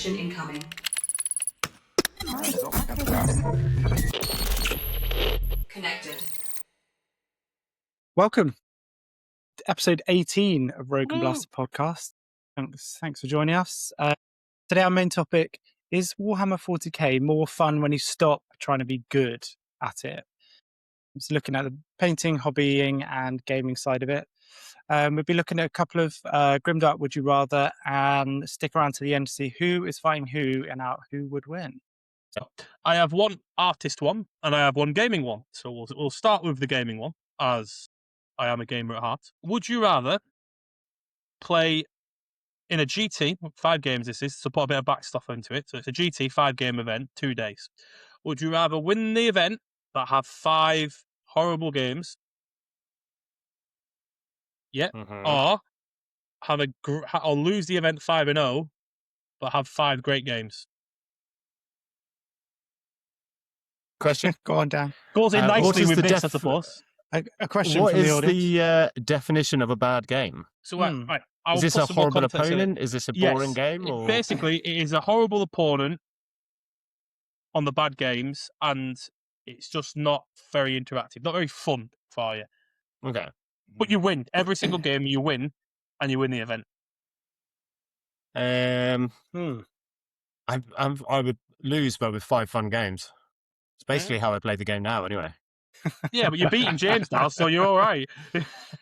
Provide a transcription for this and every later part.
Transmission incoming. Connected. Welcome to episode 18 of Rogue and Blaster podcast. Thanks for joining us. Today our main topic is Warhammer 40k more fun when you stop trying to be good at it? Just looking at the painting, hobbying and gaming side of it. We'll be looking at a couple of Grimdark Would You Rather, and stick around to the end to see who is fighting who and out who would win. So I have one artist one and I have one gaming one. So we'll start with the gaming one, as I am a gamer at heart. Would you rather play in a GT, 5 games this is, so put a bit of back stuff into it. So it's a GT 5-game event, 2 days. Would you rather win the event but have 5 horrible games? Yeah. Or have or lose the event 5-0 but have 5 great games? Question? Go on, Dan. Goes in nicely with this, I suppose. A question What from the is audience. the definition of a bad game? So right, I'll Is this put a some more horrible context in it. opponent? Is this a boring game? Or? Basically, it is a horrible opponent on the bad games, and it's just not very interactive, not very fun for you. Okay. But you win. Every single game you win, and you win the event. I would lose, but with 5 fun games. It's basically how I play the game now, anyway. Yeah, but you're beating James now, so you're all right.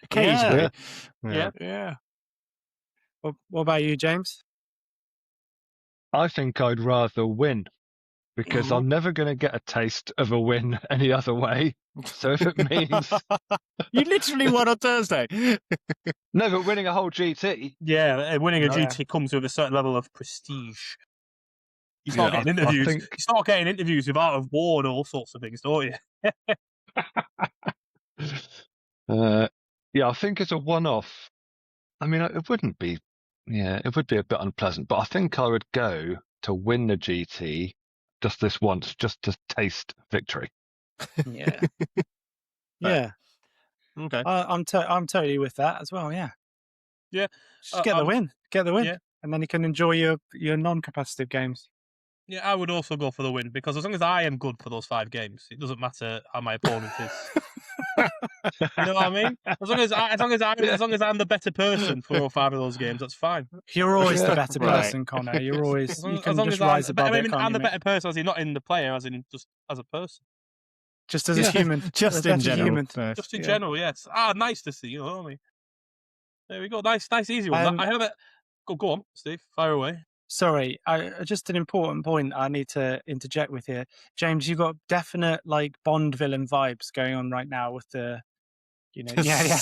Occasionally. Yeah. What about you, James? I think I'd rather win, because I'm never going to get a taste of a win any other way. So if it means... You literally won on Thursday. No, but winning a whole GT... Yeah, winning a Oh, yeah. GT comes with a certain level of prestige. You start Yeah, getting I interviews. think- You start getting interviews with Art of War and all sorts of things, don't you? Yeah, I think it's a one-off. I mean, it wouldn't be... Yeah, it would be a bit unpleasant, but I think I would go to win the GT just this once, just to taste victory. Yeah. Yeah. Okay. I'm totally with that as well, yeah. Yeah. Just get the win. Get the win. yeah. And then you can enjoy your non-competitive games. Yeah, I would also go for the win, because as long as I am good for those 5 games, it doesn't matter how my opponent is. You know what I mean? As long as I'm the better person for all 5 of those games, that's fine. You're always the better Right. person, Connor. You're always As long, you as can long just as rise above it. I'm can't the you, better mate? person, as in not in the player, as in just as a person. Just as a human. Just as in a general. human. Just in Yeah. general, yes. Nice to see, you know what I mean? There we go. Nice, easy one. I have it. Go on, Steve. Fire away. Sorry, just an important point I need to interject with here. James, you've got definite like Bond villain vibes going on right now with the, yeah.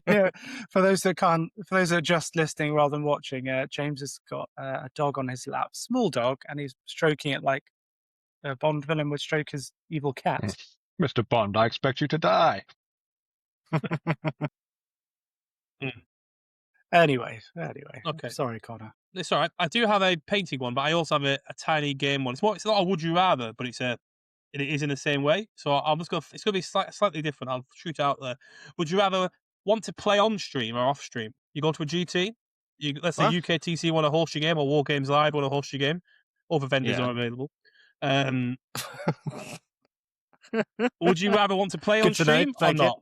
Yeah. For those that are just listening rather than watching, James has got a dog on his lap, small dog, and he's stroking it like a Bond villain would stroke his evil cat. Mr. Bond, I expect you to die. Anyway. Okay. Sorry, Connor. It's all right. I do have a painting one, but I also have a tiny game one. It's not a would you rather, but it is in the same way. So I'll just go. It's going to be slightly different. I'll shoot out there. Would you rather want to play on stream or off stream? You go to a GT. Let's say UKTC want to host your game, or War Games Live want to host your game. Other vendors are available. Would you rather want to play on Good to know. stream or Thank you. not?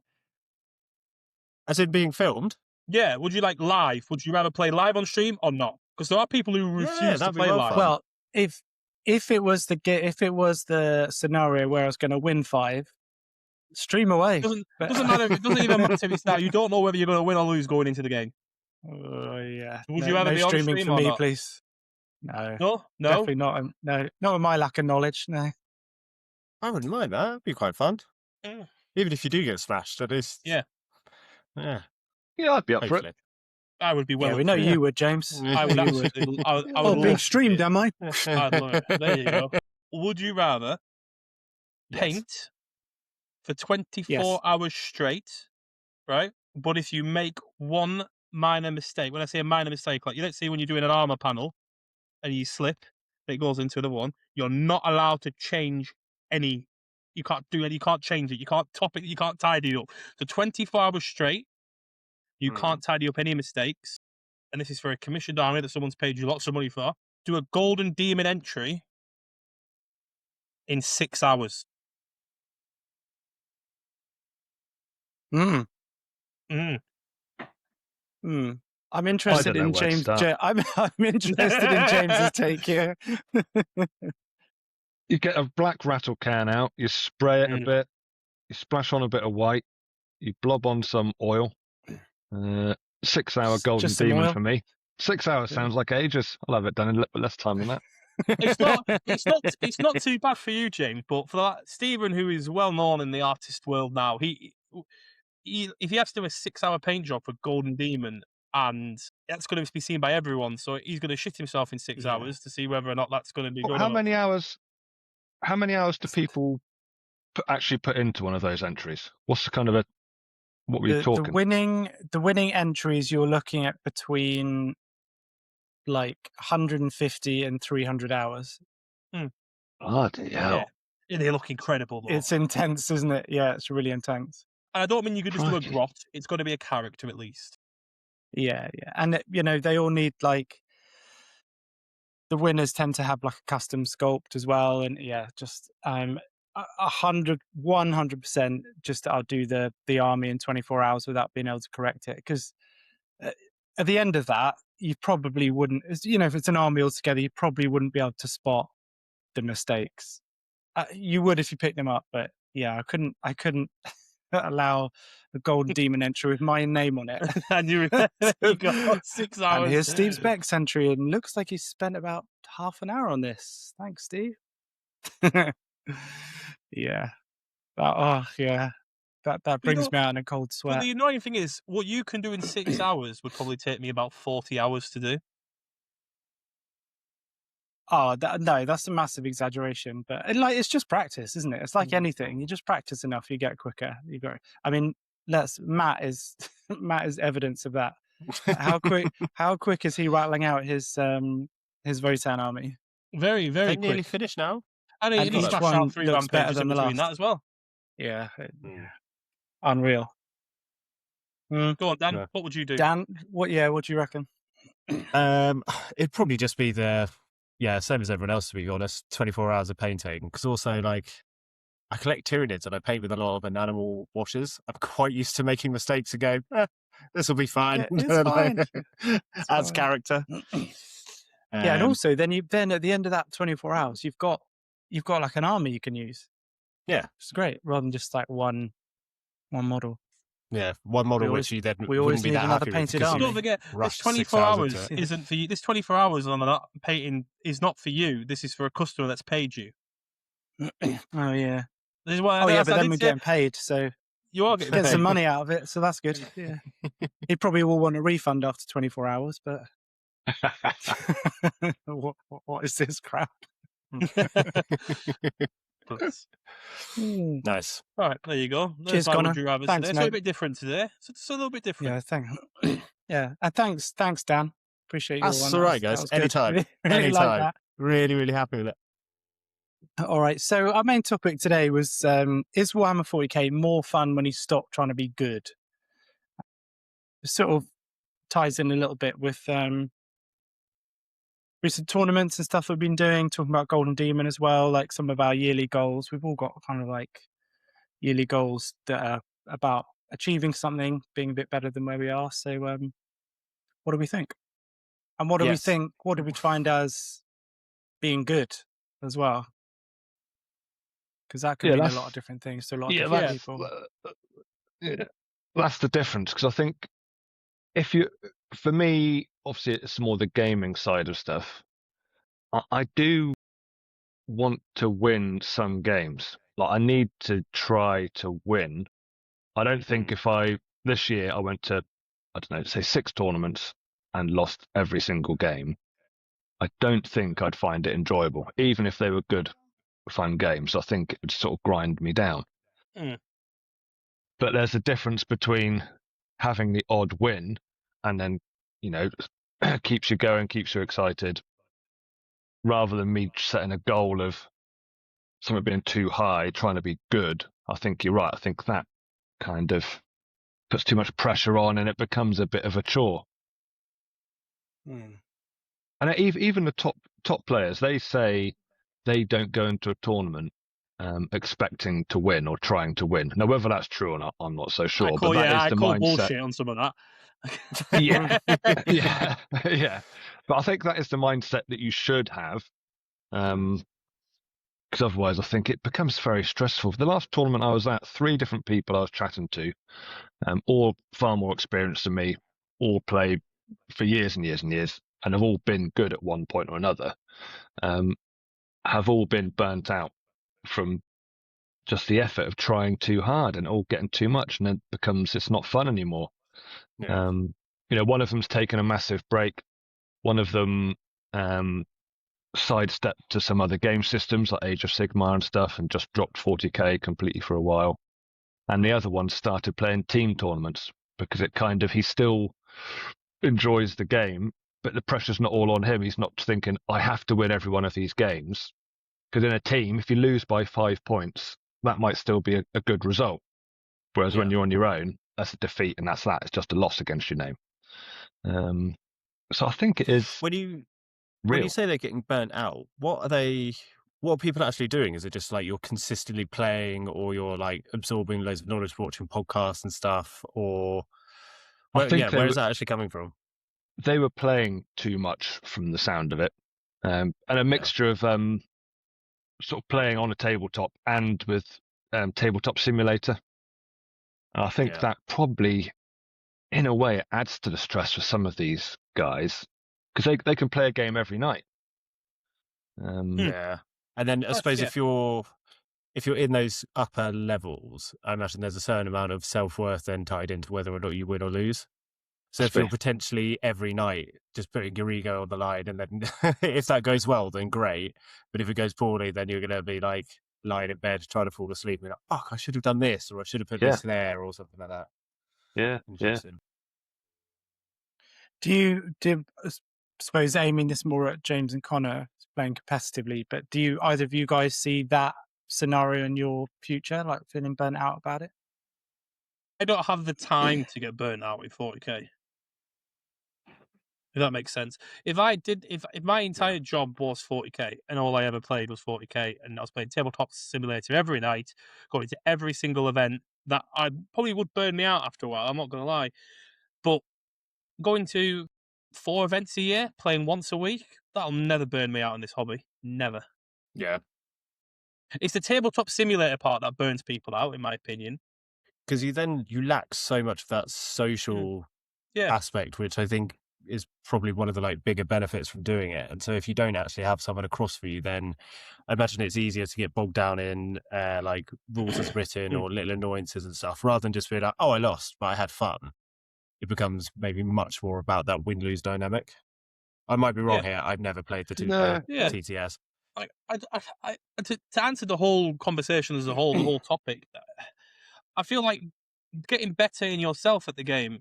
As in being filmed? Yeah. Would you like live? Would you rather play live on stream or not? Because there are people who refuse to that'd be play well live. fun. Well, if it was the scenario where I was going to win 5, stream away. It doesn't matter. It doesn't even matter if it's now. You don't know whether you're going to win or lose going into the game. Yeah. Would you rather no be on streaming stream for or me, not? please? No, No. definitely not. No, not with my lack of knowledge. No. I wouldn't mind that. It'd be quite fun. Yeah. Even if you do get smashed, at least. Yeah. Yeah. Yeah, I'd be up for Hopefully. it. I would be well. Yeah, we know you would, James. I would You would. absolutely. I would Oh, being love streamed, am I? I'd love it. There you go. Would you rather Yes. paint for 24 Yes. hours straight, right? But if you make one minor mistake, when I say a minor mistake, like let's say when you're doing an armor panel and you slip, and it goes into another one, you're not allowed to change any. You can't do any. You can't change it. You can't top it. You can't tidy it up. So 24 hours straight, you can't tidy up any mistakes. And this is for a commissioned army that someone's paid you lots of money for. do a golden demon entry in 6 hours. Mm. Mm. Mm. I'm interested know in where to James. start. I'm interested in James's take here. You get a black rattle can out, you spray it a Mm. bit, you splash on a bit of white, you blob on some oil. 6 hour golden Just some demon oil? for me. 6 hours Yeah. sounds like ages. I'll have it done in a little bit less time than that. It's not too bad for you, James, but for that Stephen, who is well known in the artist world now, he if he has to do a 6-hour paint job for Golden Demon, and that's going to be seen by everyone, so he's going to shit himself in 6 Yeah. hours to see whether or not that's going to be good. How or not. many hours? How many hours do people actually put into one of those entries? What's the kind of what were you The talking? winning entries, you're looking at between like 150 and 300 hours. Bloody hell! Yeah, they look incredible though. It's intense, isn't it? Yeah, it's really intense. And I don't mean you could just do a Crikey. grot. It's got to be a character at least. Yeah, and they all need like the winners tend to have like a custom sculpt as well, and yeah, just 100%. Just I'll do the army in 24 hours without being able to correct it, because at the end of that, you probably wouldn't. If it's an army altogether, you probably wouldn't be able to spot the mistakes. You would if you picked them up, but yeah, I couldn't allow the golden demon entry with my name on it. And you got 6 hours. And here's Steve's Beck's entry, and looks like he spent about half an hour on this. Thanks, Steve. Yeah. Yeah. That brings me out in a cold But sweat. the annoying thing is, what you can do in 6 hours would probably take me about 40 hours to do. Oh, no, that's a massive exaggeration. But it's just practice, isn't it? It's like anything. You just practice enough, you get quicker. I mean, Matt is evidence of that. How quick is he rattling out his Votan army? Very, very They nearly quick. finished now. And And he each smashed one out 3 looks better rampages in than the between last. that as well. Yeah. Unreal. Go on, Dan. Yeah. What would you do? Dan, what do you reckon? It'd probably just be same as everyone else, to be honest. 24 hours of painting, because also like I collect Tyranids and I paint with a lot of enamel washes. I'm quite used to making mistakes and going, this will be fine. Yeah, it's fine. Adds fine. character. Yeah, and also then at the end of that 24 hours, you've got like an army you can use. Yeah, it's great, rather than just like one model. Yeah, one model We which you then we always wouldn't be need that another happy with painted because army. you Don't forget, this rushed 24 6 hours hours into it. isn't for you. This 24 hours on that painting is not for you. This is for a customer that's paid you. Oh yeah. This is why But then we're getting paid, so you are getting get paid. some money out of it, so that's good. Yeah. He probably will want a refund after 24 hours, but what is this crap? Nice. All right, there you go. There's Cheers, my Connor. would you rather Thanks, today. It's a little mate. bit different today. It's a little bit different. Yeah, thanks. Yeah, and thanks, Dan. Appreciate your That's one. all right, That guys. was good. Anytime. Really like Anytime. that. Really, really happy with it. All right, so our main topic today was is Warhammer 40k more fun when you stop trying to be good? It sort of ties in a little bit with recent tournaments and stuff we've been doing, talking about Golden Demon as well, like some of our yearly goals. We've all got kind of like yearly goals that are about achieving something, being a bit better than where we are. So what do we think? And what do we Yes. think? What do we find as being good as well? Because that could mean a lot of different things to a lot of different people. That's the difference, because I think for me, obviously it's more the gaming side of stuff. I do want to win some games. Like I need to try to win. I don't think this year I went to, I don't know, say 6 tournaments and lost every single game. I don't think I'd find it enjoyable, even if they were good, fun games. I think it would sort of grind me down. Mm. But there's a difference between having the odd win and then, keeps you going, keeps you excited, rather than me setting a goal of something being too high, trying to be good. I think you're right. I think that kind of puts too much pressure on and it becomes a bit of a chore. And And even the top players, they say they don't go into a tournament expecting to win or trying to win. Now, whether that's true or not, I'm not so sure. But that is I the call mindset. bullshit on some of that. Yeah, yeah, yeah. But I think that is the mindset that you should have, because otherwise, I think it becomes very stressful. For the last tournament I was at, 3 different people I was chatting to, all far more experienced than me, all played for years and years and years, and have all been good at one point or another. Have all been burnt out from just the effort of trying too hard and all getting too much, and then it's not fun anymore. Yeah. One of them's taken a massive break. One of them sidestepped to some other game systems like Age of Sigmar and stuff, and just dropped 40k completely for a while. And the other one started playing team tournaments because he still enjoys the game, but the pressure's not all on him. He's not thinking, I have to win every one of these games. Because in a team, if you lose by 5 points, that might still be a good result. Whereas when you're on your own, that's a defeat, and that's that. It's just a loss against your name. So I think it is When you real. say they're getting burnt out, what are people actually doing? Is it just like you're consistently playing, or you're like absorbing loads of knowledge, watching podcasts and stuff, or where is that actually coming from? They were playing too much from the sound of it, and a mixture of sort of playing on a tabletop and with tabletop simulator. And I think that probably, in a way, it adds to the stress for some of these guys because they can play a game every night. Yeah, and then I suppose if you're in those upper levels, I imagine there's a certain amount of self-worth then tied into whether or not you win or lose. So if you're potentially every night just putting your ego on the line, and then if that goes well, then great. But if it goes poorly, then you're going to be like lying in bed trying to fall asleep and be like, fuck, I should have done this, or I should have put this there, or something like that. Yeah, interesting. Do you suppose aiming this more at James and Connor playing competitively, but do you either of you guys see that scenario in your future, like feeling burnt out about it? I don't have the time to get burnt out with 40k. If that makes sense. If my entire job was 40k and all I ever played was 40k, and I was playing tabletop simulator every night, going to every single event, that I probably would burn me out after a while. I'm not going to lie, but going to 4 events a year, playing once a week, that'll never burn me out in this hobby. Never. Yeah. It's the tabletop simulator part that burns people out, in my opinion. Because you lack so much of that social aspect, which I think is probably one of the like bigger benefits from doing it. And so if you don't actually have someone across for you, then I imagine it's easier to get bogged down in like rules as written or little annoyances and stuff, rather than just be like, oh, I lost, but I had fun. It becomes maybe much more about that win-lose dynamic. I might be wrong here. I've never played the TTS. To answer the whole conversation as a whole, the whole topic, I feel like getting better in yourself at the game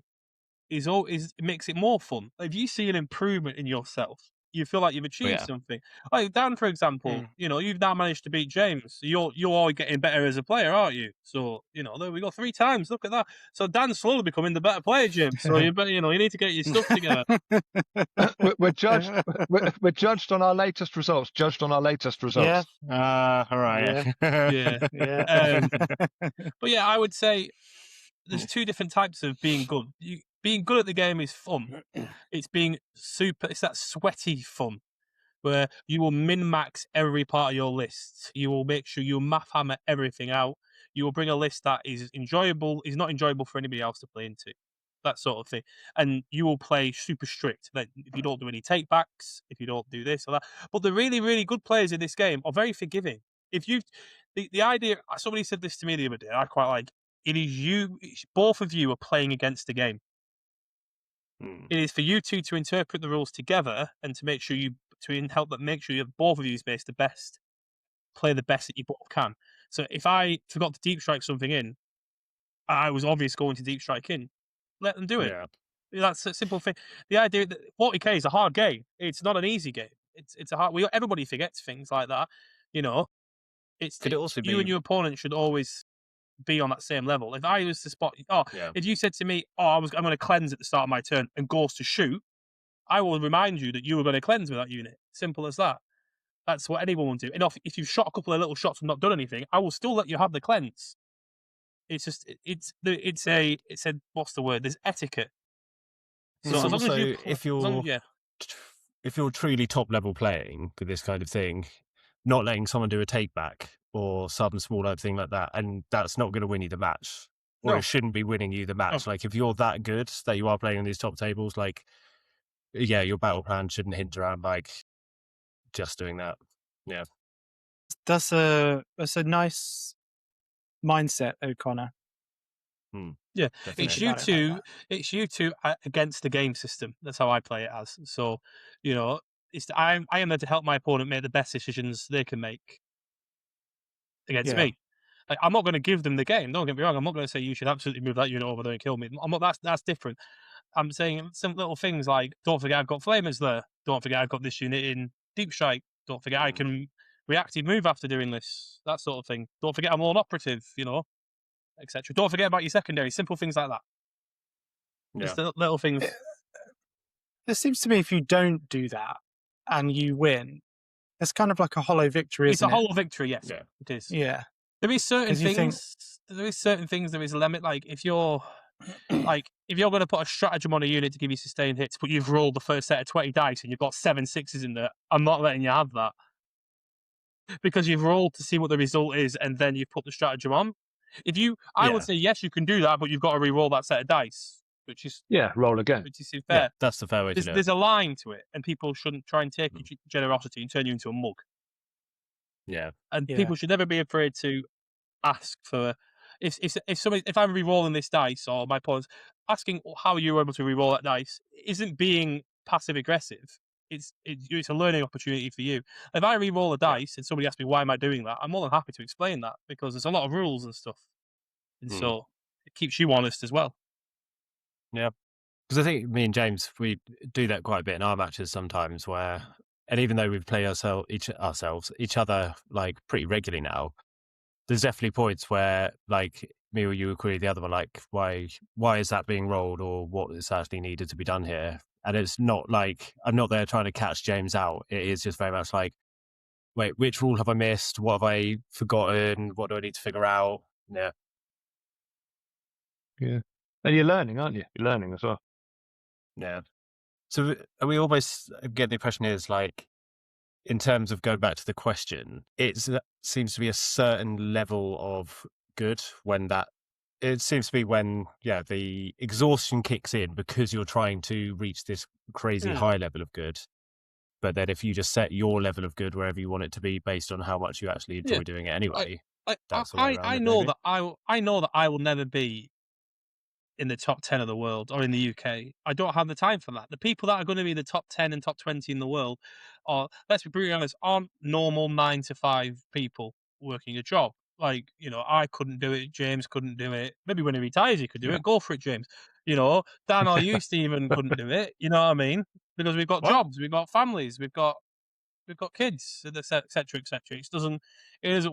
makes it more fun. If you see an improvement in yourself, you feel like you've achieved something. Like Dan, for example, you've now managed to beat James. So you're all getting better as a player, aren't you? So there we go, 3 times. Look at that. So Dan's slowly becoming the better player, James. So you need to get your stuff together. We're judged. We're judged on our latest results. Yeah. All right. Yeah. But yeah, I would say there's 2 different types of being good. Being good at the game is fun. It's that sweaty fun where you will min-max every part of your list. You will make sure you math hammer everything out. You will bring a list that is not enjoyable for anybody else to play into. That sort of thing. And you will play super strict. Then if you don't do any take-backs, if you don't do this or that. But the really, really good players in this game are very forgiving. The idea, somebody said this to me the other day, I quite like, both of you are playing against the game. It is for you two to interpret the rules together and to make sure make sure you both of you play the best that you both can. So if I forgot to deep strike something in, I was obvious going to deep strike in. Let them do it. Yeah. That's a simple thing. The idea that 40k is a hard game. It's not an easy game. It's a hard. Everybody forgets things like that. Could it also be you and your opponent should always be on that same level. If I was to spot, if you said to me, I'm going to cleanse at the start of my turn and goes to shoot, I will remind you that you were going to cleanse with that unit. Simple as that. That's what anyone will do. And if you've shot a couple of little shots and not done anything, I will still let you have the cleanse. It's just it's a what's the word? There's etiquette. So It's as long as also, you, if as long, you're yeah, if you're truly top level playing with this kind of thing, not letting someone do a take back or some small thing like that, and that's not going to win you the match, or No. it shouldn't be winning you the match. Like if you're that good that you are playing on these top tables, like yeah, your battle plan shouldn't hinge around like just doing that. Yeah, That's a nice mindset, O'Connor. yeah. definitely. It's Think you about it like two. that. It's you two against the game system. That's how I play it as. So, you know, I am there to help my opponent make the best decisions they can make against Yeah. me. Like, I'm not going to give them the game. Don't get me wrong. I'm not going to say you should absolutely move that unit over there and kill me. I'm not. That's different. I'm saying some little things like, don't forget I've got flamers there. Don't forget I've got this unit in deep strike. Don't forget I can reactive move after doing this. That sort of thing. Don't forget I'm lone operative. You know, etc. Don't forget about your secondary. Simple things like that. Yeah, Just the little things. It seems to me if you don't do that and you win, it's kind of like a hollow victory, It's isn't a whole victory. Yes, Yeah. it is. Yeah. There is certain 'Cause you think- things. There is certain things. There is a limit. Like if you're going to put a stratagem on a unit to give you sustained hits, but you've rolled the first set of 20 dice and you've got 7 6s in there, I'm not letting you have that. Because you've rolled to see what the result is and then you've put the stratagem on. I would say yes, you can do that, but you've got to re-roll that set of dice, which is roll again. which is yeah, fair. that's the fair way to do it. There's a line to it, and people shouldn't try and take your generosity and turn you into a mug. Yeah, And Yeah. people should never be afraid to ask for if I'm re-rolling this dice or my opponent's asking how you were able to re-roll that dice isn't being passive aggressive. It's a learning opportunity for you. If I re-roll a dice and somebody asks me why am I doing that, I'm more than happy to explain that because there's a lot of rules and stuff, and so it keeps you honest as well. yeah. Because I think me and James, we do that quite a bit in our matches sometimes. And even though we play each other like pretty regularly now, there's definitely points where like me or you would query the other one, like why is that being rolled or what is actually needed to be done here? And it's not like I'm not there trying to catch James out. It is just very much like, wait, which rule have I missed? What have I forgotten? What do I need to figure out? Yeah. Yeah. And you're learning, aren't you? You're learning as well. Yeah. So we always get the impression is like, in terms of going back to the question, it seems to be a certain level of good it seems to be when, the exhaustion kicks in because you're trying to reach this crazy high level of good. But then if you just set your level of good wherever you want it to be based on how much you actually enjoy doing it anyway. That's the way around I it, know maybe. that I know that I will never be in the top 10 of the world or in the UK. I don't have the time for that. The people that are going to be in the top 10 and top 20 in the world are, let's be brutally honest, aren't normal 9 to 5 people working a job. Like, you know, I couldn't do it. James couldn't do it. Maybe when he retires, he could do it. Go for it, James. You know, Dan or you, Stephen, couldn't do it. You know what I mean? Because we've got jobs, we've got families, we've got kids, etc., etc. It doesn't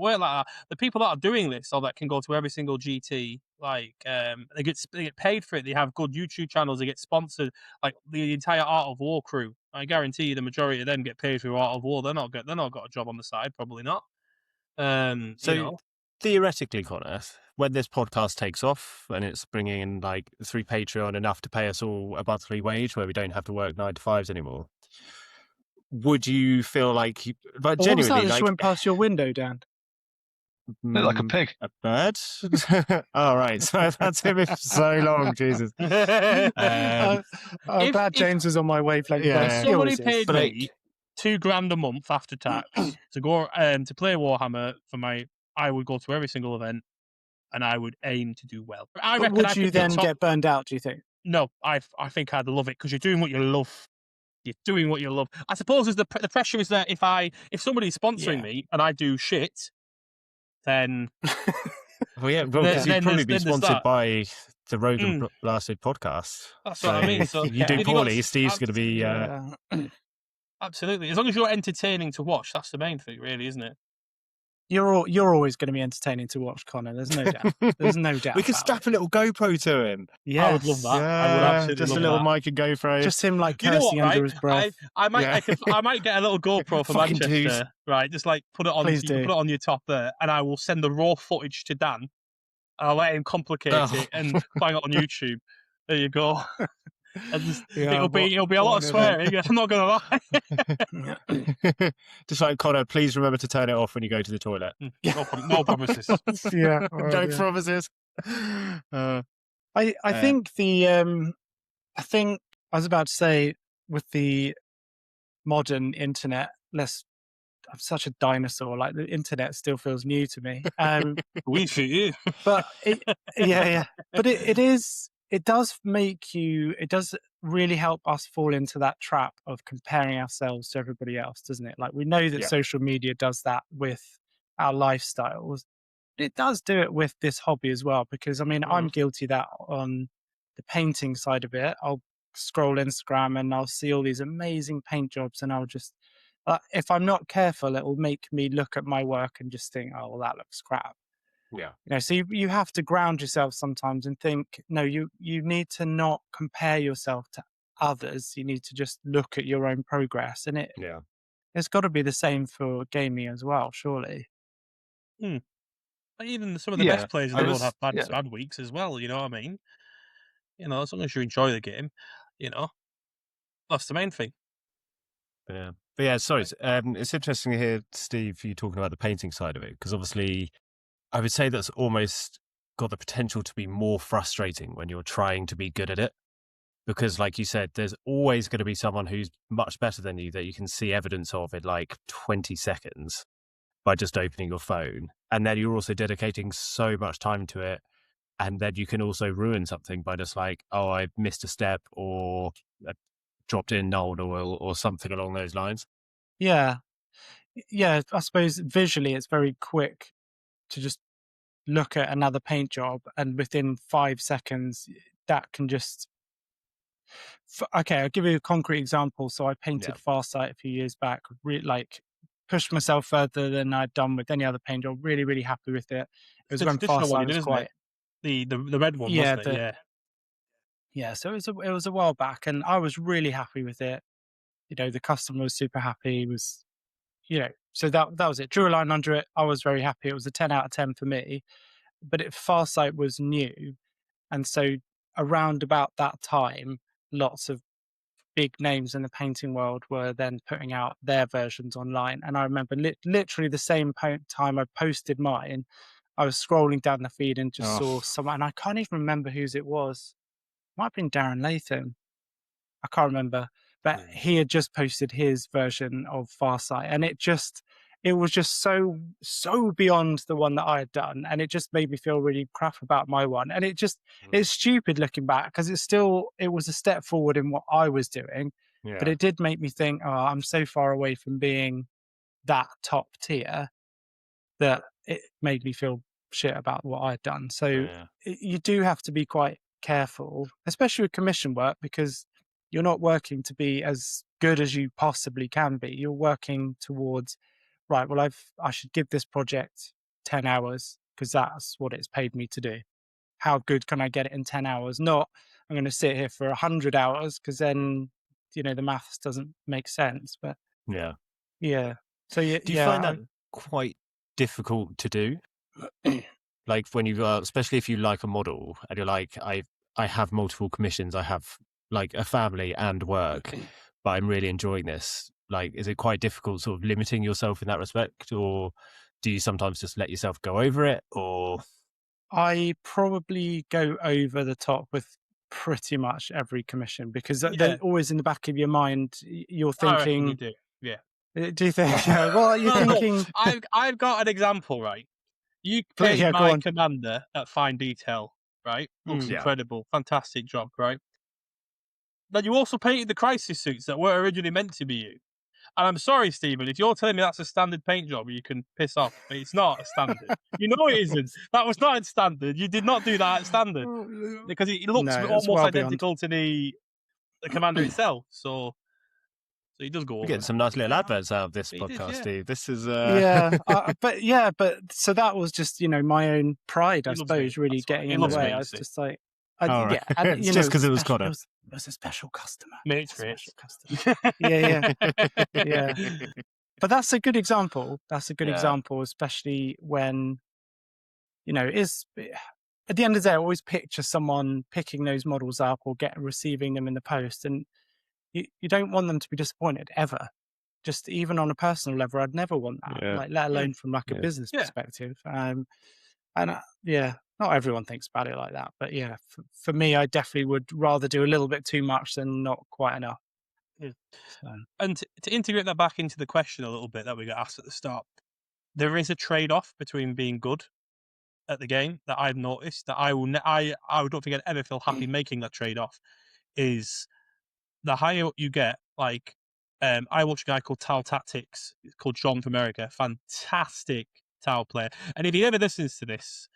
work like that. The people that are doing this or that can go to every single GT, like they get paid for it. They have good YouTube channels. They get sponsored. Like the entire Art of War crew, I guarantee you, the majority of them get paid through Art of War. They're not got a job on the side, probably not. So theoretically, Connor, when this podcast takes off and it's bringing in like through Patreon enough to pay us all a monthly wage where we don't have to work 9 to 5s anymore, would you feel like, but What was genuinely, that just like went past your window, Dan? Look like a pig. a bird? All right, so I've had him for so long, Jesus. I'm If- glad if- James was on my wavelength. Yeah. but If he somebody always is. paid But me $2,000 a month after tax to go to play Warhammer I would go to every single event, and I would aim to do well. I But reckon would I you could be then top. get burned out, do you think? No, I think I'd love it because you're doing what you love. You're doing what you love. I suppose the pressure is there. If somebody's sponsoring Yeah. me and I do shit, then Well, yeah, because Then you'd probably be there's sponsored that. by the Rogue and Blasted podcast. That's what I mean. So if you do if you got- poorly, Steve's going to be. Yeah. absolutely, as long as you're entertaining to watch, that's the main thing, really, isn't it? You're always going to be entertaining to watch, Connor. There's no doubt. There's no doubt. We could about strap it. a little GoPro to him. Yes. I would love that. I would absolutely just love a little that. mic and GoPro. Just him like You know cursing what, under right? his breath. I might Yeah. I might get a little GoPro for Fucking Manchester, right? Just like put it on. Please You can do. put it on your top there, and I will send the raw footage to Dan. I'll let him complicate Oh. it and bang it on YouTube. There you go. And Yeah, it'll be a lot of swearing. I'm not gonna lie. Just like Connor, please remember to turn it off when you go to the toilet. No promises. Yeah. No promises. I think I think I was about to say with the modern internet, I'm such a dinosaur. Like the internet still feels new to me. We for you. But yeah. But it does really help us fall into that trap of comparing ourselves to everybody else, doesn't it? Like we know that Yeah. social media does that with our lifestyles. It does do it with this hobby as well, because I mean, I'm guilty of that on the painting side of it. I'll scroll Instagram and I'll see all these amazing paint jobs, and I'll just, if I'm not careful, it will make me look at my work and just think, oh, well, that looks crap. Yeah. So you have to ground yourself sometimes and think, no, you need to not compare yourself to others. You need to just look at your own progress, and it's got to be the same for gaming as well, surely. Even some of the best players in the world have bad weeks as well. You know what I mean? As long as you enjoy the game, that's the main thing. Yeah. But yeah, sorry. It's interesting to hear, Steve, you talking about the painting side of it, because obviously I would say that's almost got the potential to be more frustrating when you're trying to be good at it. Because like you said, there's always going to be someone who's much better than you that you can see evidence of in like 20 seconds by just opening your phone. And then you're also dedicating so much time to it. And then you can also ruin something by just like, oh, I missed a step or dropped in null or something along those lines. Yeah. I suppose visually it's very quick to just look at another paint job, and within 5 seconds that can just okay, I'll give you a concrete example. So I painted Farsight a few years back, pushed myself further than I'd done with any other paint job. Really, really happy with it. It was when Farsight was quite the red one, wasn't it? Yeah. So it was a while back, and I was really happy with it. The customer was super happy. So that was it. Drew a line under it. I was very happy. It was a 10 out of 10 for me. But Farsight was new, and so around about that time, lots of big names in the painting world were then putting out their versions online. And I remember literally the same time I posted mine, I was scrolling down the feed and just saw someone, and I can't even remember whose it was. Might have been Darren Latham. I can't remember, but he had just posted his version of Farsight, and it was just so beyond the one that I had done, and it just made me feel really crap about my one. And it's stupid looking back, because it was a step forward in what I was doing, but it did make me think, oh, I'm so far away from being that top tier that it made me feel shit about what I'd done. So you do have to be quite careful, especially with commission work, because you're not working to be as good as you possibly can be. You're working towards, right, well, I should give this project 10 hours because that's what it's paid me to do. How good can I get it in 10 hours? Not, I'm going to sit here for 100 hours, because then, the maths doesn't make sense. But yeah. So do you find that quite difficult to do? Like when you, especially if you like a model and you're like, I have multiple commissions, I have like a family and work, but I'm really enjoying this. Like, is it quite difficult sort of limiting yourself in that respect, or do you sometimes just let yourself go over it? Or I probably go over the top with pretty much every commission, because they're always in the back of your mind. You're thinking, you do. Yeah. Do you think? Well, you're thinking. I've got an example, right? You painted my commander at fine detail, right? Looks incredible, fantastic job, right? Then you also painted the crisis suits that were originally meant to be you. And I'm sorry, Stephen, if you're telling me that's a standard paint job, you can piss off. But it's not a standard. You know it isn't. That was not in standard. You did not do that at standard, because it looks almost identical to the commander itself. So So he does go We're over. getting some nice little adverts out of this He did, podcast, yeah. Steve. This is but so that was just my own pride, I He loves me, suppose, really that's why. getting He in the loves me, way. I you was see. just like, All right. and It's just 'cause it was Connor. It was a special customer. Mates It was a rates. special customer. Yeah. But that's a good example. That's a good Yeah. example, especially when is at the end of the day, I always picture someone picking those models up or receiving them in the post, and you don't want them to be disappointed ever. Just even on a personal level, I'd never want that. Yeah. Like, let alone from like a Yeah. business Yeah. perspective. Not everyone thinks about it like that, but yeah, for me, I definitely would rather do a little bit too much than not quite enough. Yeah. So, And to integrate that back into the question a little bit that we got asked at the start, there is a trade-off between being good at the game that I've noticed that I don't think I'd ever feel happy making that trade-off. Is the higher up you get, like I watch a guy called Tal Tactics, called John from America, fantastic Tal player, and if he ever listens to this,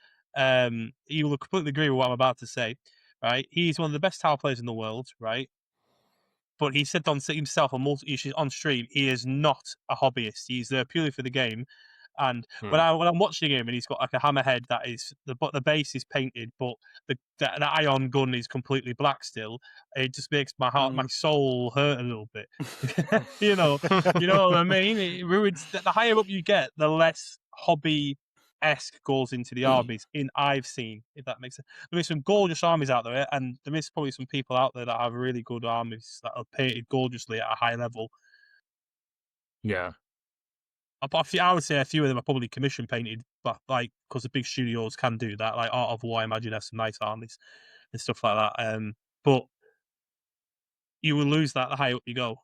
he will completely agree with what I'm about to say. Right, he's one of the best Tal players in the world, right? But he said on himself on stream, he is not a hobbyist. He's there purely for the game. And when I'm watching him and he's got like a hammerhead that is the base is painted, but the ion gun is completely black still, it just makes my heart, my soul hurt a little bit. you know what I mean? It ruins the higher up you get, the less hobby-esque goes into the armies I've seen, if that makes sense. There is some gorgeous armies out there, and there is probably some people out there that have really good armies that are painted gorgeously at a high level. Yeah. I would say a few of them are probably commission painted, but like because the big studios can do that. Like Art of War, I imagine, has some nice armies and stuff like that. But you will lose that the higher up you go.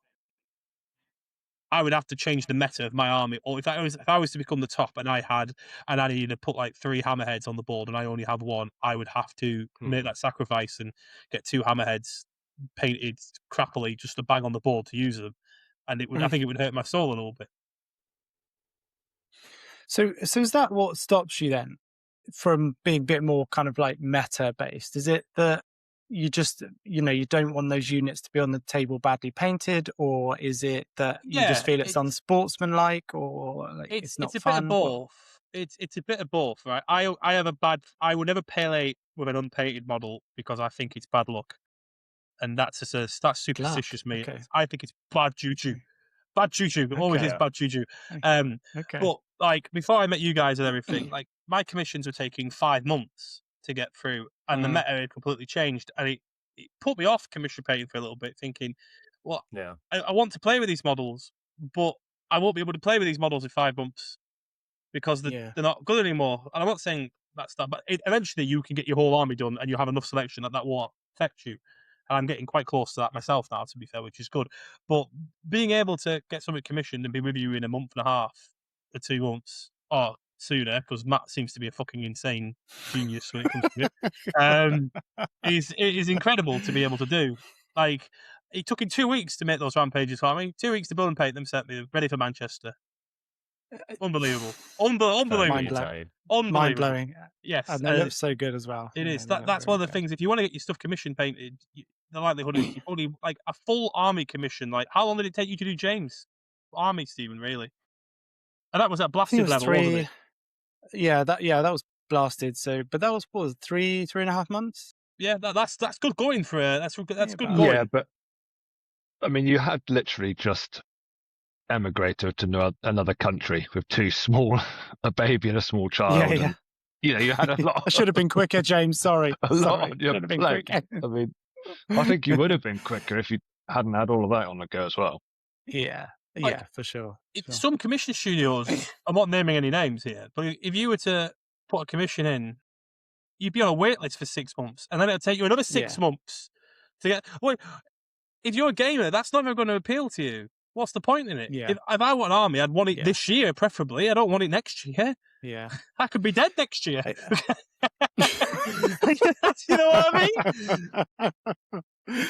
I would have to change the meta of my army, or if I was to become the top and I needed to put like 3 hammerheads on the board and I only have 1, I would have to make that sacrifice and get 2 hammerheads painted crappily just to bang on the board to use them, and I think it would hurt my soul a little bit. So is that what stops you then from being a bit more kind of like meta based? Is it that you just, you don't want those units to be on the table badly painted, or is it that you just feel it's unsportsmanlike, or like it's not a fun? Bit of both. It's a bit of both, right? I would never pay with an unpainted model because I think it's bad luck, and that's superstitious me. Okay. I think it's bad juju. Bad juju. It always is bad juju. Okay. But like before I met you guys and everything, like my commissions were taking 5 months to get through, and the meta had completely changed, and it put me off commission painting for a little bit, thinking, well, I want to play with these models, but I won't be able to play with these models in 5 months because they're not good anymore. And I'm not saying that's that, but eventually you can get your whole army done, and you have enough selection that won't affect you. And I'm getting quite close to that myself now, to be fair, which is good. But being able to get something commissioned and be with you in a month and a half or 2 months, or sooner, because Matt seems to be a fucking insane genius when it comes to it, is incredible to be able to do. Like, it took him 2 weeks to make those rampages for me. 2 weeks to build and paint them, set me ready for Manchester. Unbelievable. Unbelievable. Mind blowing. Yes. And they look so good as well. It is. That's one of the things. If you want to get your stuff commission painted, the likelihood is you probably like a full army commission. Like, how long did it take you to do James? Army, Stephen, really? And that was at blasted level, wasn't it? Yeah, that was blasted. So, but that was 3.5 months. Yeah, that's good going for that's good going. Yeah, but I mean, you had literally just emigrated to another country with a baby and a small child. Yeah. And, you had a lot. I should have been quicker, James. Sorry. Should have been quicker. I mean, I think you would have been quicker if you hadn't had all of that on the go as well. Yeah, Like, for sure. Some commission studios, I'm not naming any names here, but if you were to put a commission in, you'd be on a wait list for 6 months, and then it'll take you another 6 months to get. Well, if you're a gamer, that's not even going to appeal to you. What's the point in it? Yeah. If I want an army, I'd want it this year, preferably. I don't want it next year. Yeah. I could be dead next year. You know what I mean?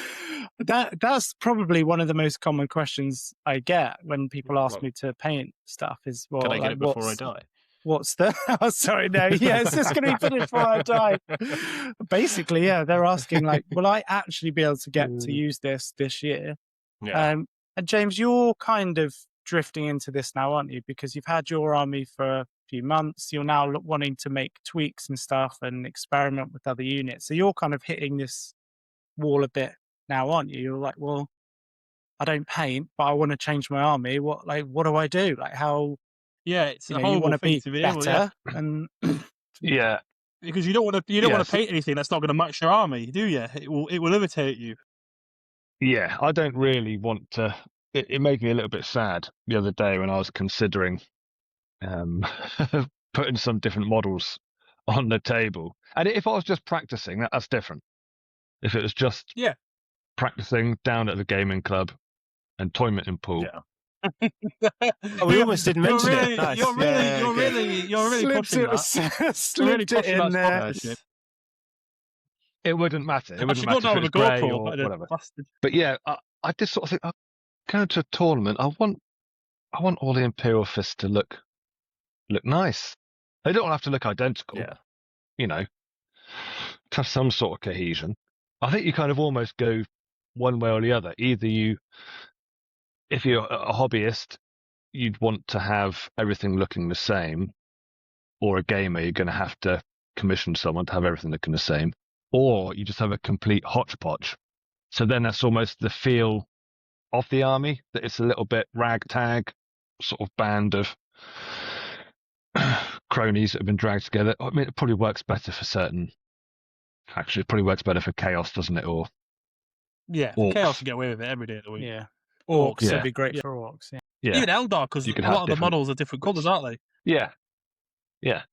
That's probably one of the most common questions I get when people ask me to paint stuff is, well, can I get it before I die? What's the... Oh, sorry, no. Yeah, it's just going to be finished before I die. Basically, yeah, they're asking, like, will I actually be able to get to use this year? Yeah. And James, you're kind of drifting into this now, aren't you? Because you've had your army for a few months. You're now wanting to make tweaks and stuff and experiment with other units. So you're kind of hitting this wall a bit now, aren't you? You're like, well, I don't paint, but I want to change my army. What do I do? Like, how? Yeah, it's You a know, you horrible want to thing be to be better, able, yeah. and Yeah. Because you don't want to Yes. paint anything that's not going to match your army, do you? It will irritate you. Yeah, I don't really want to. It made me a little bit sad the other day when I was considering putting some different models on the table. And if I was just practicing, that's different. If it was just practicing down at the gaming club and tournament in pool. Yeah. Oh, we almost didn't mention it. Nice. You're really pushing that. Slipped it in there. It wouldn't matter. It I wouldn't should go matter down if with it a was grey GoPro, or whatever. bastard. But yeah, I just sort of think, going to a tournament, I want all the Imperial fists to look nice. They don't have to look identical. Yeah. You know, to have some sort of cohesion. I think you kind of almost go one way or the other. Either if you're a hobbyist, you'd want to have everything looking the same, or a gamer, you're going to have to commission someone to have everything looking the same, or you just have a complete hodgepodge. So then that's almost the feel of the army, that it's a little bit ragtag, sort of band of cronies that have been dragged together. I mean, it probably works better for certain. Actually, it probably works better for chaos, doesn't it? Or orcs. Chaos can get away with it every day of the week. Yeah, orcs Yeah. would be great for orcs. Yeah, Even Eldar, because You a can lot have of the different- models are different colours, aren't they? yeah.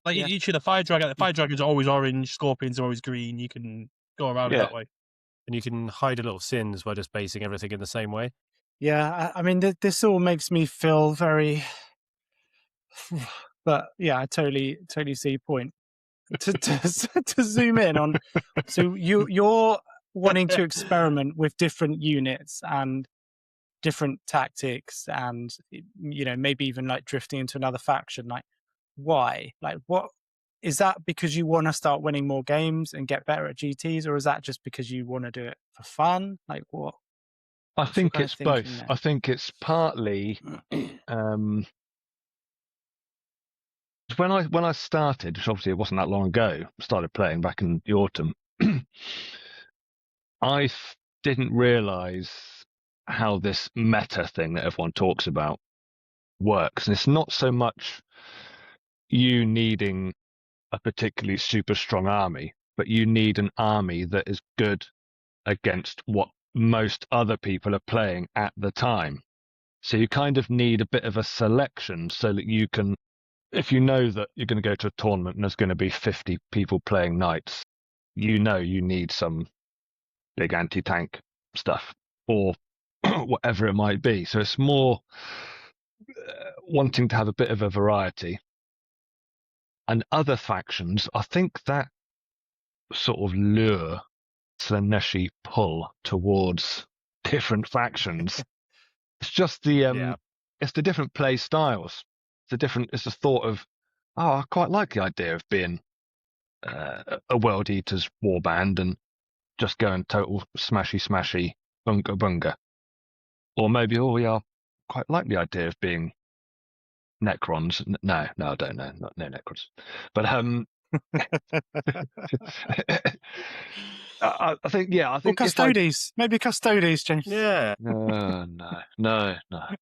Like Yeah. each of the fire dragon, dragons are always orange, scorpions are always green. You can go around it Yeah. that way. And you can hide a little sins by just basing everything in the same way. Yeah, I mean, this all makes me feel very. But yeah, I totally see your point. To zoom in on, so you're wanting to experiment with different units and different tactics, and maybe even like drifting into another faction. Like, why? Like, what is that? Because you want to start winning more games and get better at GTs, or is that just because you want to do it for fun? Like, what? I think kind of it's thinking both. there? I think it's partly when I started, which obviously it wasn't that long ago, started playing back in the autumn. I didn't realise how this meta thing that everyone talks about works, and it's not so much you needing a particularly super strong army, but you need an army that is good against what most other people are playing at the time. So you kind of need a bit of a selection so that you can, if you know that you're going to go to a tournament and there's going to be 50 people playing knights, you need some big anti-tank stuff or whatever it might be. So it's more wanting to have a bit of a variety. And other factions, I think that sort of lure, Slaneshi pull towards different factions. It's just the it's the different play styles. It's the thought of, I quite like the idea of being a World Eaters warband and just going total smashy bunga bunga. Or maybe, I quite like the idea of being Necrons. No, I don't know. No Necrons. But I think Or Custodes, maybe Custodes, James. Yeah. No. But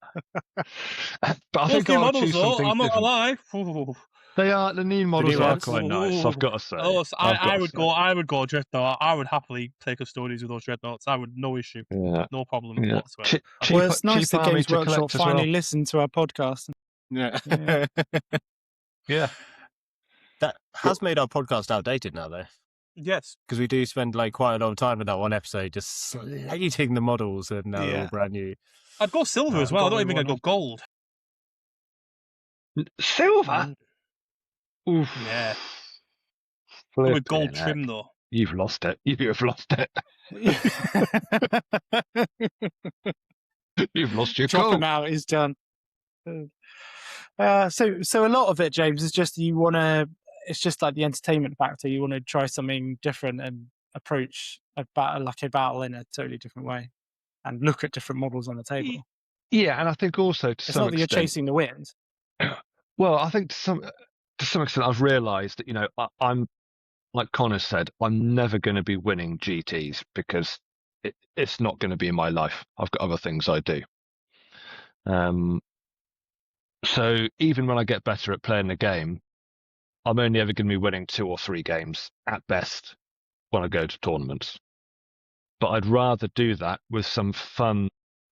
I Those think new I'll models, choose though, something I'm not different. gonna lie. The new models new are ones. quite nice, I've got to say. Oh, so I've got I to would say. go. I would go Dreadnought. I would happily take Custodians with those Dreadnoughts. I would no issue, Yeah. no problem Yeah. whatsoever. Well, it's nice cheap that army Games to Workshop collect as well. finally listened to our podcast. Yeah. Yeah. That has made our podcast outdated now, though, Yes, because we do spend quite a lot of time in that one episode just slating the models, and now they're all brand new. I'd go silver as well. I don't even think I'd go gold. Silver? Oof. Yeah, with gold Flipping trim heck. though. You've lost it. You have lost it. You've lost your Drop gold. him out. He's done. So a lot of it, James, is just you want to. It's just like the entertainment factor. You want to try something different and approach a battle in a totally different way, and look at different models on the table. Yeah, and I think also to It's some not that you're extent, chasing the wind. well, I think to some extent, I've realised that I'm like Connor said, I'm never going to be winning GTs because it's not going to be in my life. I've got other things I do. So even when I get better at playing the game, I'm only ever going to be winning 2 or 3 games at best when I go to tournaments. But I'd rather do that with some fun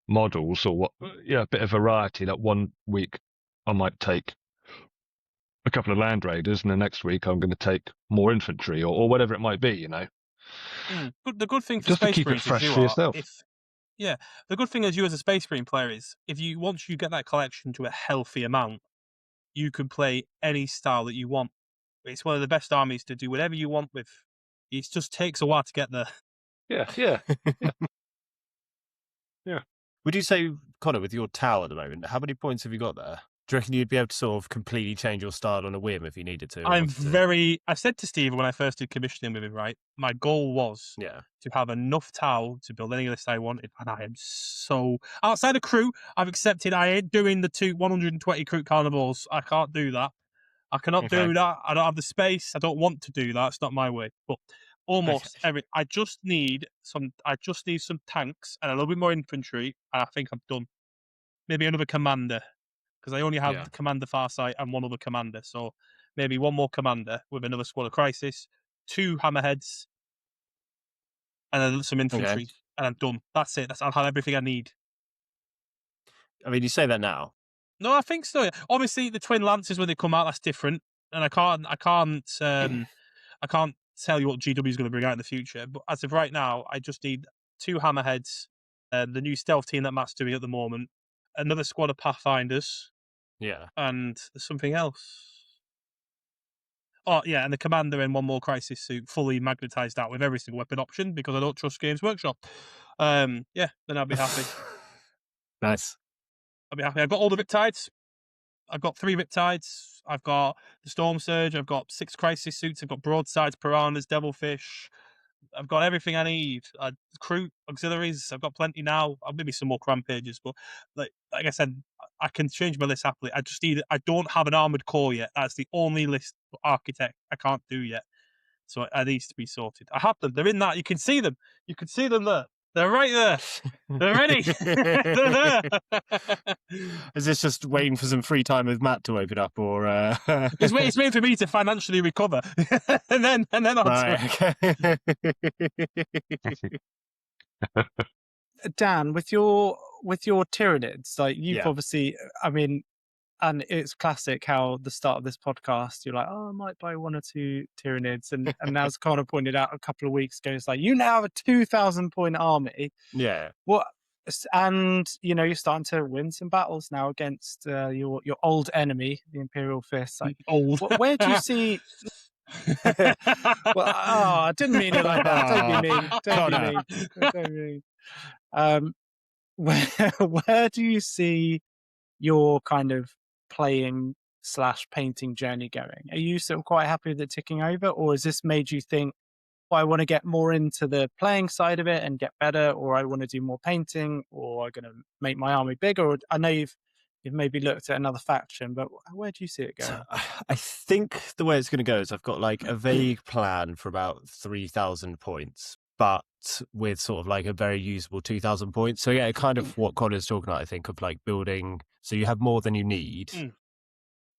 models or a bit of variety. That one week I might take a couple of land raiders, and the next week I'm going to take more infantry or whatever it might be. But the good thing for Just to Space keep it Marines is fresh you for are yourself. the good thing as you as a Space Marine player is once you get that collection to a healthy amount, you can play any style that you want. It's one of the best armies to do whatever you want with. It just takes a while to get there. Yeah. Would you say, Connor, with your Tau at the moment, how many points have you got there? Do you reckon you'd be able to sort of completely change your style on a whim if you needed to? or I'm wanted to? I said to Steve when I first did commissioning with him, right? My goal was Yeah. to have enough Tau to build any list I wanted, and I am so outside of crew. I've accepted I ain't doing the 120 crew carnivores. I can't do that. I cannot Okay. do that. I don't have the space. I don't want to do that. It's not my way. But almost every. I just need some tanks and a little bit more infantry, and I think I'm done. Maybe another commander, because I only have Yeah. the Commander Farsight and one other commander. So maybe one more commander with another squad of crisis, 2 hammerheads, and then some infantry, Okay. and I'm done. That's it. I'll have everything I need. I mean, you say that now. No, I think so. Yeah. Obviously, the twin lances when they come out, that's different, and I can't tell you what GW is going to bring out in the future. But as of right now, I just need 2 hammerheads, the new stealth team that Matt's doing at the moment, another squad of pathfinders, Yeah. and something else. Oh yeah, and the commander and one more crisis suit, fully magnetized out with every single weapon option because I don't trust Games Workshop. Then I'll be happy. Nice. I'll be happy. I've got all the Riptides. I've got 3 Riptides. I've got the Storm Surge. I've got 6 crisis suits. I've got broadsides, piranhas, devilfish. I've got everything I need. Crew auxiliaries. I've got plenty now. Maybe some more rampages, but like I said, I can change my list happily. I don't have an armored core yet. That's the only list architect I can't do yet. So it needs to be sorted. I have them. They're in that. You can see them. You can see them there. They're right there. They're ready. They're there. Is this just waiting for some free time with Matt to open up, or? It's waiting for me to financially recover, and then I'll do it. Okay. Dan, with your Tyranids, like you've Yeah. obviously, I mean, and it's classic how the start of this podcast, you're like, oh, I might buy 1 or 2 Tyranids, and as Connor pointed out a couple of weeks ago, it's like you now have a 2,000 point army. Yeah. What? And you're starting to win some battles now against your old enemy, the Imperial Fist. Like, Old. where do you see? Well, I didn't mean it like that. Don't be mean. Don't be mean. Don't be mean. Where do you see your kind of playing / painting journey going? Are you sort of quite happy with it ticking over, or has this made you think, I want to get more into the playing side of it and get better, or I want to do more painting, or I'm going to make my army bigger? Or I know you've maybe looked at another faction, but where do you see it going? So, I think the way it's going to go is I've got like a vague plan for about 3,000 points, but with sort of like a very usable 2,000 points. So yeah, kind of what Connor's talking about, I think, of like building. So you have more than you need,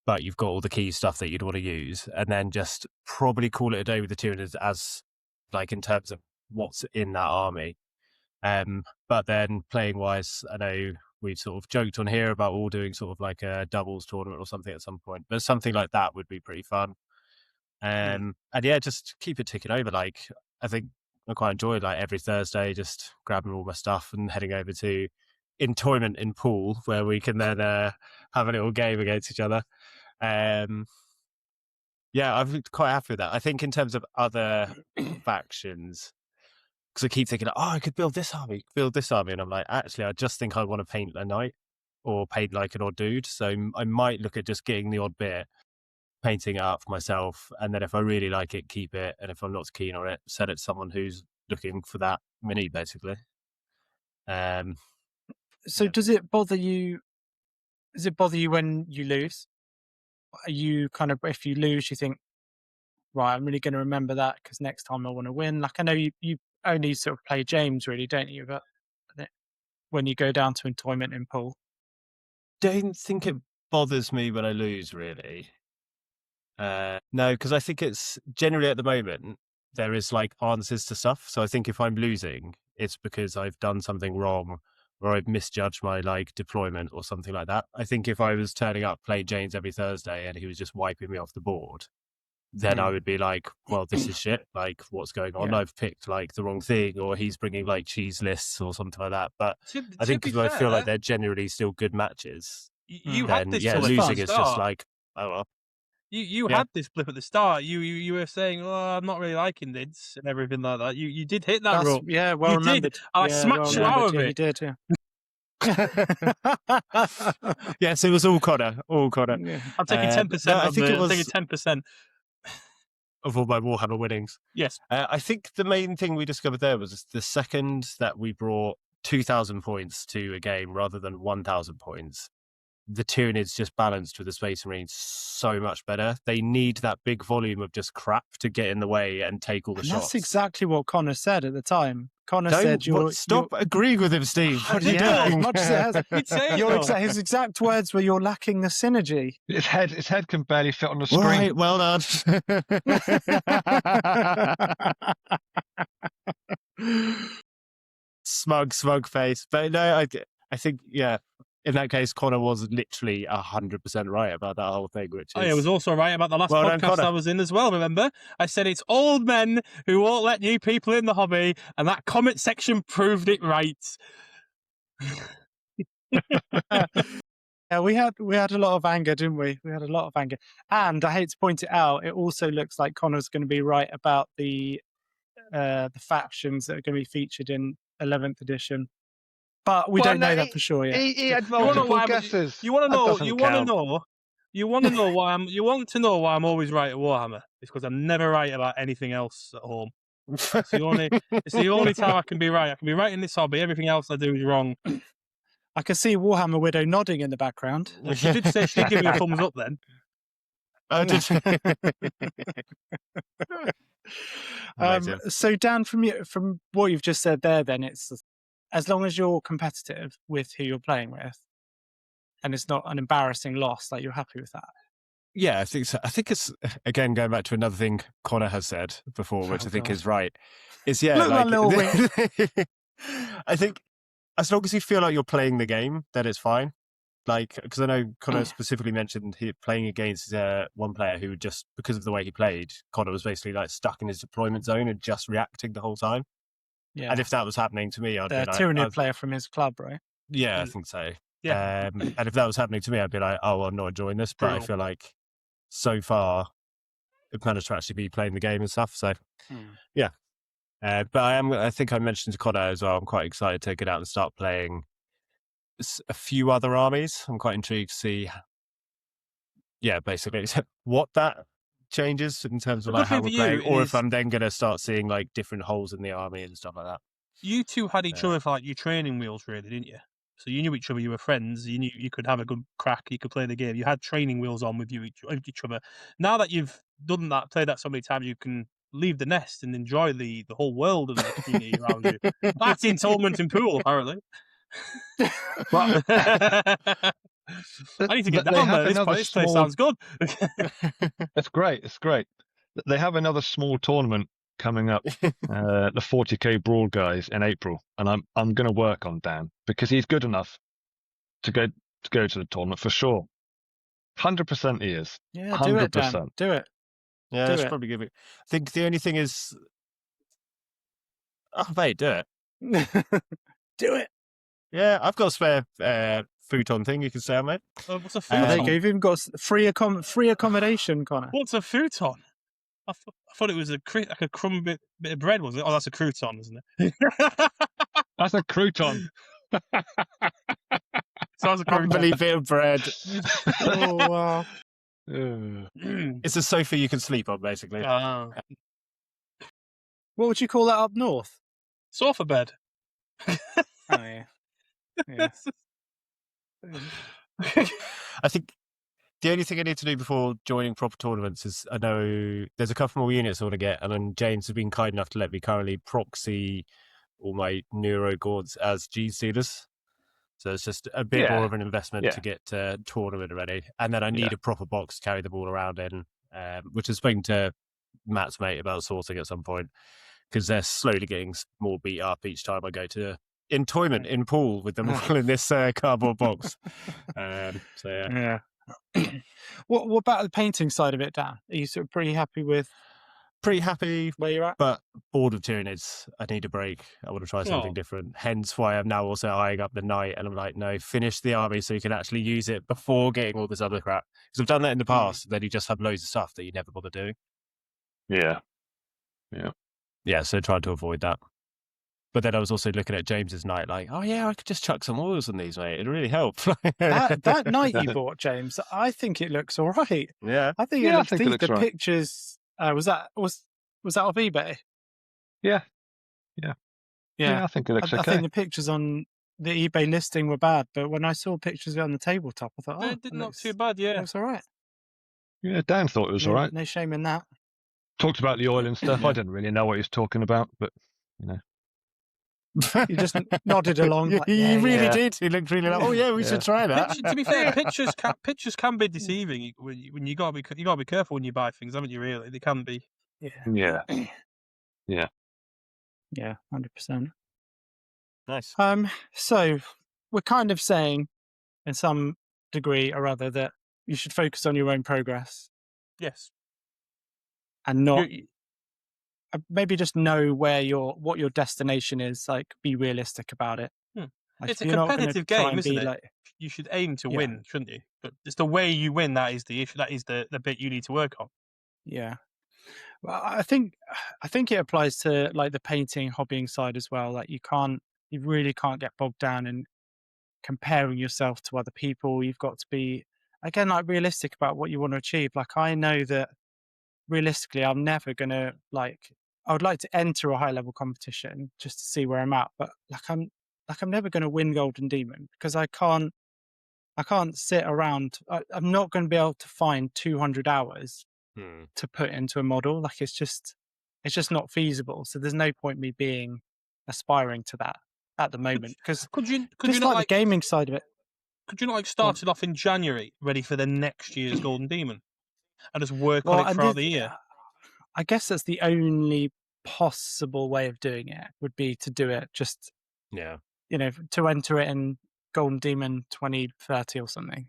but you've got all the key stuff that you'd want to use, and then just probably call it a day with the Tyranids as like in terms of what's in that army. But then playing wise, I know we've sort of joked on here about all doing sort of like a doubles tournament or something at some point, but something like that would be pretty fun. And yeah, just keep it ticking over. Like, I think I quite enjoy like every Thursday just grabbing all my stuff and heading over to Entoyment in Pool, where we can then have a little game against each other. Yeah, I'm quite happy with that. I think in terms of other factions, because I keep thinking, I could build this army, and I'm like, actually, I just think I want to paint a knight or paint like an odd dude. So I might look at just getting the odd bit, painting it up for myself, and then if I really like it, keep it, and if I'm not keen on it, sell it to someone who's looking for that mini, basically. So Yeah. does it bother you? Does it bother you when you lose? Are you kind of, if you lose, you think, right, I'm really going to remember that because next time I want to win. Like I know you only sort of play James, really, don't you? But when you go down to tournament in pool, Don't think it bothers me when I lose, really. No, because I think it's generally at the moment there is like answers to stuff. So I think if I'm losing, it's because I've done something wrong or I've misjudged my like deployment or something like that. I think if I was turning up playing James every Thursday and he was just wiping me off the board, then I would be like, well, this is shit. Like, what's going on? Yeah. I've picked like the wrong thing, or he's bringing like cheese lists or something like that. But I To think be because I feel like fair, they're generally still good matches, you Mm. had then this yeah, blip at losing the is start. just like, oh well. You Yeah. had this blip at the start. You were saying, "Oh, I'm not really liking this" and everything like that. You did hit that rope. yeah, well You did, remembered. and I Yeah, smacked you out of yeah, it. You did, yeah. Yes, it was all Connor. All Connor. Yeah. I'm taking No, 10% I of think the. it I'm taking was 10%. of all my Warhammer winnings. Yes. I think the main thing we discovered there was the second that we brought 2,000 points to a game rather than 1,000 points, the Tyranids just balanced with the Space Marines so much better. They need that big volume of just crap to get in the way and take all the And shots. that's exactly what Connor said at the time. Connor Don't said, stop agreeing with him, Steve. What are you Yeah, as doing? much as it has. He'd say it, though. His exact words were, "You're lacking the synergy." His head can barely fit on the All screen. right, well done. smug face. But no, I think, yeah, in that case, Connor was literally 100% right about that whole thing, which is... I was also right about the last Well done, podcast Connor. I was in as well, remember? I said it's old men who won't let new people in the hobby, and that comment section proved it right. Yeah, we had a lot of anger, didn't we? We had a lot of anger, and I hate to point it out, it also looks like Connor's going to be right about the factions that are going to be featured in 11th edition, but we don't know that for sure yet. He had You wanna know multiple why I'm- guesses. You want to That know? doesn't You want to count. know? You want to know why I'm? You want to know why I'm always right at Warhammer? It's because I'm never right about anything else at home. It's the only time I can be right. I can be right in this hobby. Everything else I do is wrong. I can see Warhammer Widow nodding in the background. She did say she did give me a thumbs up then. Oh, did she? Amazing. So Dan, from what you've just said there, then it's as long as you're competitive with who you're playing with, and it's not an embarrassing loss, like you're happy with that. Yeah, I think so. I think it's, again, going back to another thing Connor has said before, which I think God. is right, is, yeah, Look, that like, little wink. I think as long as you feel like you're playing the game, then it's fine. Like, because I know Connor specifically mentioned he playing against one player who just, because of the way he played, Connor was basically like stuck in his deployment zone and just reacting the whole time. Yeah, And if that was happening to me, I'd the be like, Tyranid player from his club, right? yeah, I think so. Yeah. And if that was happening to me, I'd be like, oh, I'm not enjoying this. But I Brutal. feel like so far, I've managed to actually be playing the game and stuff. So, yeah. But I think I mentioned to Connor as well, I'm quite excited to get out and start playing a few other armies. I'm quite intrigued to see, yeah, basically what that changes in terms of The like good how thing we're for you playing, or is- if I'm then going to start seeing like different holes in the army and stuff like that. You two had each Yeah. other for like your training wheels, really, didn't you? So you knew each other. You were friends. You knew you could have a good crack. You could play the game. You had training wheels on with each other. Now that you've done that, played that so many times, you can leave the nest and enjoy the whole world and the community around you. That's Atonement and Pool, apparently. But I need to get they down have there. This another place small- sounds good. It's great. It's great. They have another small tournament coming up, the 40k Brawl guys in April, and I'm going to work on Dan because he's good enough to go to the tournament for sure. 100% he is. Yeah, do it, Dan. 100%. Do it. Yeah, Do I should it. probably give it. I think the only thing is, oh, mate, do it. Do it. Yeah, I've got a spare futon thing you can stay on, mate. What's a There you futon? go. You've even got free accommodation, Connor. What's a futon? I thought it was like a crumb bit of bread, was it? Oh, that's a crouton, isn't it? That's a crouton. Sounds a crouton. Crumbly bit of bread. Oh wow. It's a sofa you can sleep on, basically. Ah. What would you call that up north? Sofa bed. Oh yeah. Yeah. I think the only thing I need to do before joining proper tournaments is I know there's a couple more units I want to get, and then James has been kind enough to let me currently proxy all my Neuro Gords as G Stealers. So it's just a bit more of an investment to get tournament ready. And then I need a proper box to carry the ball around in, which is speaking to Matt's mate about sorting at some point, because they're slowly getting more beat up each time I go to entoyment in pool with them all in this cardboard box. So yeah. What about the painting side of it, Dan? Are you sort of pretty happy with Pretty happy where you're at? but bored of Tyranids. I need a break. I want to try something different. Hence why I'm now also eyeing up the Knight, and I'm like, no, finish the army so you can actually use it before getting all this other crap. Because I've done that in the past, then you just have loads of stuff that you never bother doing. Yeah, so trying to avoid that. But then I was also looking at James's Knight, like, oh yeah, I could just chuck some oils on these, mate. It'd really help. that Knight you bought, James, I think it looks all right. Yeah. I think it looks decent. The pictures, was that off eBay? Yeah. Yeah, I think it looks okay. I think the pictures on the eBay listing were bad, but when I saw pictures of it on the tabletop, I thought, it didn't look too bad. Yeah, it's all right. Yeah, Dan thought it was all right. No shame in that. Talked about the oil and stuff. I didn't really know what he was talking about, but You just nodded along. Like, he really did. He looked really like, oh yeah, we should try that. To be fair, pictures can be deceiving when you gotta be careful when you buy things, haven't you? Really, they can be. Yeah. 100%. Nice. So we're kind of saying, in some degree or other, that you should focus on your own progress. Yes. And not maybe just know what your destination is. Like, be realistic about it. Like, it's a competitive game, isn't it? You should aim to win, shouldn't you? But it's the way you win that is the issue. That is the bit you need to work on. Yeah. Well, I think it applies to like the painting, hobbying side as well. Like, you really can't get bogged down in comparing yourself to other people. You've got to be, again, like, realistic about what you want to achieve. Like, I know that realistically, I'm never gonna, like, I would like to enter a high level competition just to see where I'm at, but I'm never gonna win Golden Demon because I can't sit around. I'm not going to be able to find 200 hours to put into a model. Like, it's just not feasible. So there's no point me being aspiring to that at the moment, because could you just not like the gaming side of it. Could you not start it off in January, ready for the next year's Golden Demon, and just work on it throughout the year? I guess that's the only possible way of doing it, would be to do it just, to enter it in Golden Demon 2030 or something.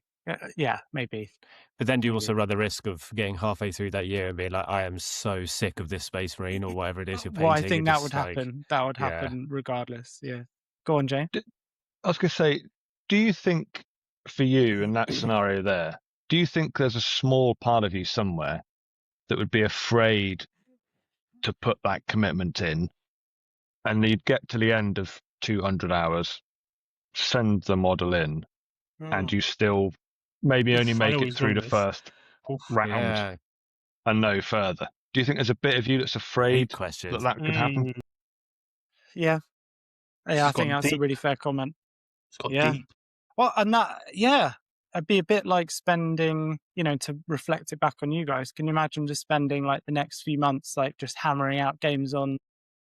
Yeah, maybe. But then do you also run the risk of getting halfway through that year and being like, I am so sick of this Space Marine or whatever it is you're painting? Well, I think that would happen. That would happen regardless. Yeah. Go on, Jane. I was going to say, do you think for you in that scenario there, do you think there's a small part of you somewhere that would be afraid to put that commitment in, and you'd get to the end of 200 hours, send the model in, and you still maybe only make it through the first round and no further? Do you think there's a bit of you that's afraid that could happen? Yeah. I think that's a really fair comment. It's got deep. Well, and that, it'd be a bit like spending, to reflect it back on you guys. Can you imagine just spending like the next few months, like just hammering out games on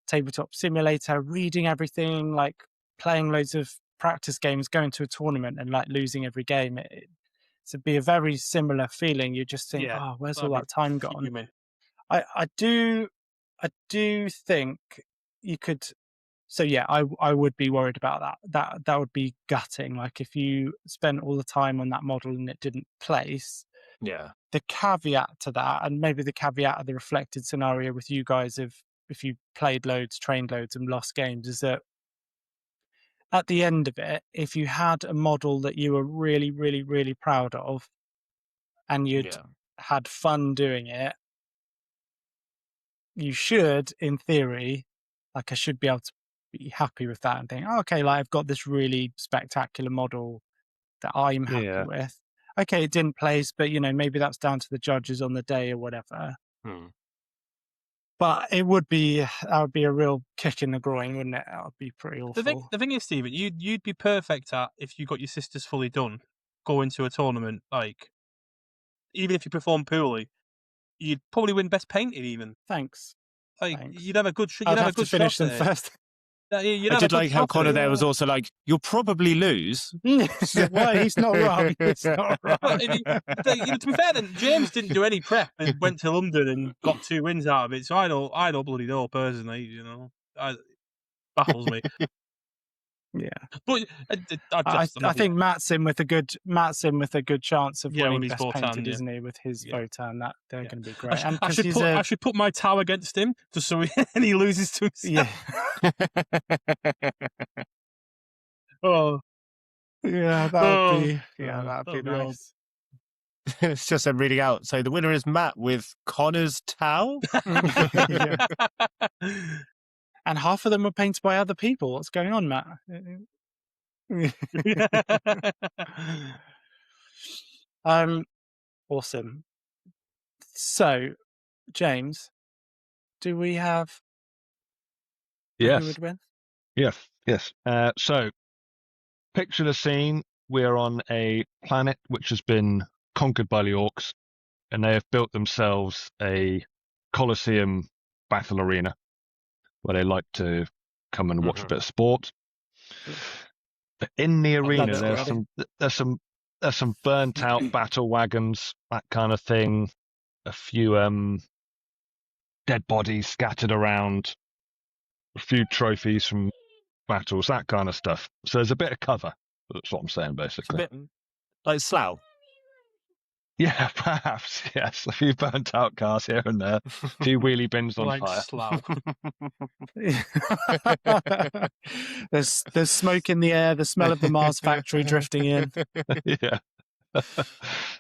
Tabletop Simulator, reading everything, like playing loads of practice games, going to a tournament and like losing every game? It'd be a very similar feeling. You just think, where's all that time gone? I do think you could. So I would be worried about that. That would be gutting. Like, if you spent all the time on that model and it didn't place. Yeah. The caveat to that, and maybe the caveat of the reflected scenario with you guys, if you played loads, trained loads, and lost games, is that at the end of it, if you had a model that you were really, really, really proud of, and you'd had fun doing it, you should, in theory, like, I should be able to be happy with that and think, okay, like, I've got this really spectacular model that I'm happy with. Okay, it didn't place, but maybe that's down to the judges on the day or whatever. But it would be that would be a real kick in the groin, wouldn't it? That would be pretty awful. The thing is, Stephen, you'd be perfect at, if you got your sisters fully done, go into a tournament, like, even if you perform poorly, you'd probably win best painted even. Thanks. Like, Thanks. you'd have a good I'd have to finish them first. You'd I have did a good like how shot at Connor it. there was also like, you'll probably lose. Well, he's not wrong. He's not wrong. Well, to be fair, then James didn't do any prep and went to London and got 2 wins out of it. So I don't bloody know personally. You know, baffles me. Yeah, But I think Matt's in with a good chance of Yeah, winning with his best Votan, painted, yeah. isn't he? With his Yeah. Votan, that they're Yeah. going to be great. And I 'cause should he's put a- I should put my Tau against him just so and he loses to himself. yeah, Oh, yeah, that would be that'd be nice. It's just them reading out. So the winner is Matt with Connor's Tau. Yeah. And half of them were painted by other people. What's going on, Matt? Awesome. So, James, do we have who Yes. would win? Yes. So, picture the scene. We're on a planet which has been conquered by the orcs, and they have built themselves a Colosseum battle arena where they like to come and watch a bit of sport. But in the arena, it there's some burnt out battle wagons, that kind of thing. A few dead bodies scattered around, a few trophies from battles, that kind of stuff. So there's a bit of cover. That's what I'm saying, It's a basically. bit like Slough. Yeah, perhaps. Yes, a few burnt out cars here and there, a few wheelie bins on like fire. Slough. There's smoke in the air, the smell of the Mars factory drifting in. Yeah.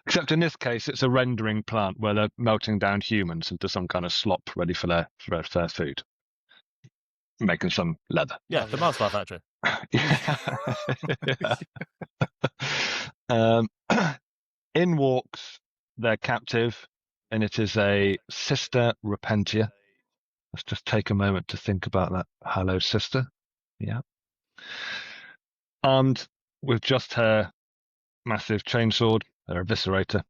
Except in this case, it's a rendering plant where they're melting down humans into some kind of slop ready for their food, making some leather. Yeah, the Mars Bar Factory. Yeah. In walks their captive, and it is a sister Repentia. Let's just take a moment to think about that. Hello, sister. Yeah. Armed with just her massive chainsword, her eviscerator.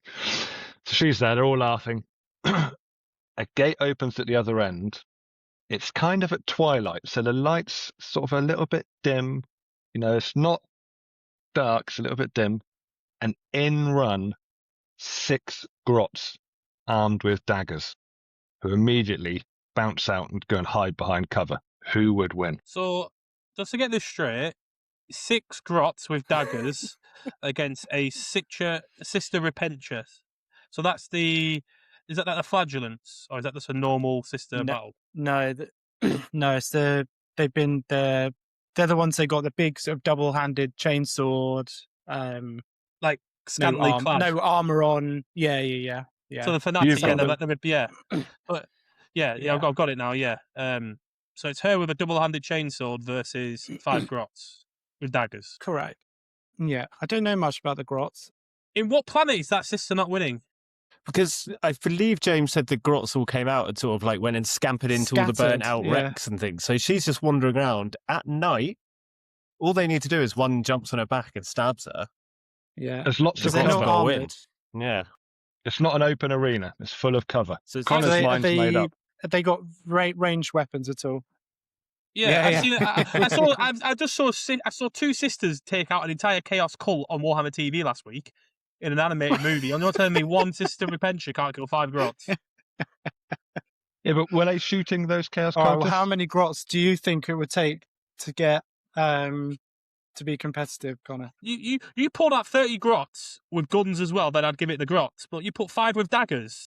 So she's there, they're all laughing. A gate opens at the other end. It's kind of at twilight, so the light's sort of a little bit dim. You know, it's not dark, it's a little bit dim. And in run 6 grots armed with daggers, who immediately bounce out and go and hide behind cover. Who would win? So, just to get this straight, 6 grots with daggers against a sister Repentia. So is that the flagellants, or is that just a normal sister battle? No, no, it's they're the ones that got the big sort of double-handed chainsword. Like scantily clad. No armor on. Yeah. So the fanatic, Yeah. But I've got it now. Yeah. So it's her with a double-handed chainsword versus 5 grots with daggers. Correct. Yeah, I don't know much about the grots. In what planet is that sister not winning? Because I believe James said the grots all came out and sort of like went and scampered into all the burnt out wrecks and things. So she's just wandering around at night. All they need to do is one jumps on her back and stabs her. Yeah. There's lots of They're cover. not gotta armored. win. Yeah. It's not an open arena. It's full of cover. So it's Connor's mind's made up. Have they got ranged weapons at all? Yeah, I saw 2 sisters take out an entire chaos cult on Warhammer TV last week in an animated movie. And you're telling me one sister Repentia can't kill 5 grots? Yeah, but were they shooting those chaos All right, cultists? well, how many grots do you think it would take to get to be competitive, Connor? You pulled out 30 grots with guns as well, then I'd give it the grots. But you put 5 with daggers.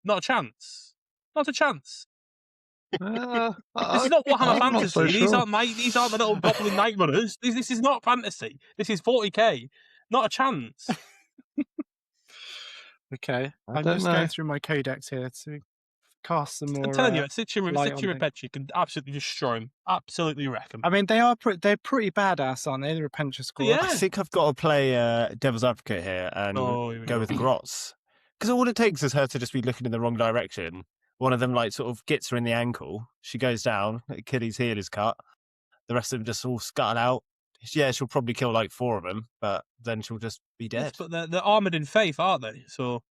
Not a chance. Not a chance. This is not Warhammer I'm not Fantasy. so These sure. aren't the little goblin night runners. This is not fantasy. This is 40k. Not a chance. Okay, I I'm don't just know. going through my codex here to cast some more. I'm telling you, Situ light on things. Repentia can absolutely destroy him. Absolutely wreck him. I mean, they're pretty badass, aren't they? The Repentia squad. Yeah. I think I've got to play Devil's Advocate here and Here we go with grots. Because all it takes is her to just be looking in the wrong direction, one of them like sort of gets her in the ankle. She goes down. Achilles' heel is cut. The rest of them just all scuttle out. Yeah, she'll probably kill like 4 of them, but then she'll just be dead. Yes, but they're armoured in faith, aren't they? So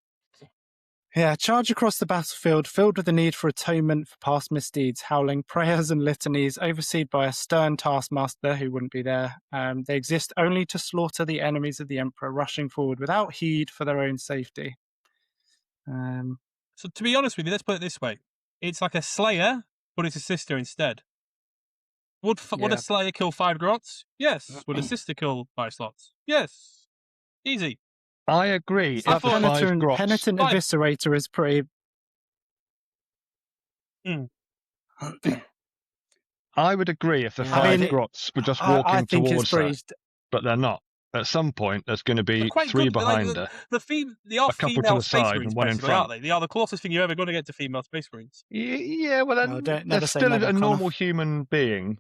Yeah, charge across the battlefield, filled with the need for atonement for past misdeeds, howling prayers and litanies, overseen by a stern taskmaster who wouldn't be there. They exist only to slaughter the enemies of the Emperor, rushing forward without heed for their own safety. So to be honest with you, let's put it this way: it's like a Slayer, but it's a sister instead. Would a Slayer kill 5 Grots? Yes. Would a sister kill 5 slots? Yes. Easy. I agree. I If the thought 5 Grots, Penitent Fine. Eviscerator is pretty... I would agree if the Yeah. 5 I mean, Grots were just I walking think it's towards her, pretty... but they're not. At some point, there's going to be They're quite 3 good. behind Like, her. they are A couple to female the space side marines, and one in basically, aren't they? They are the closest thing you're ever going to get to female space marines. Yeah, well, No, they're never say still never, a Connor. normal human being.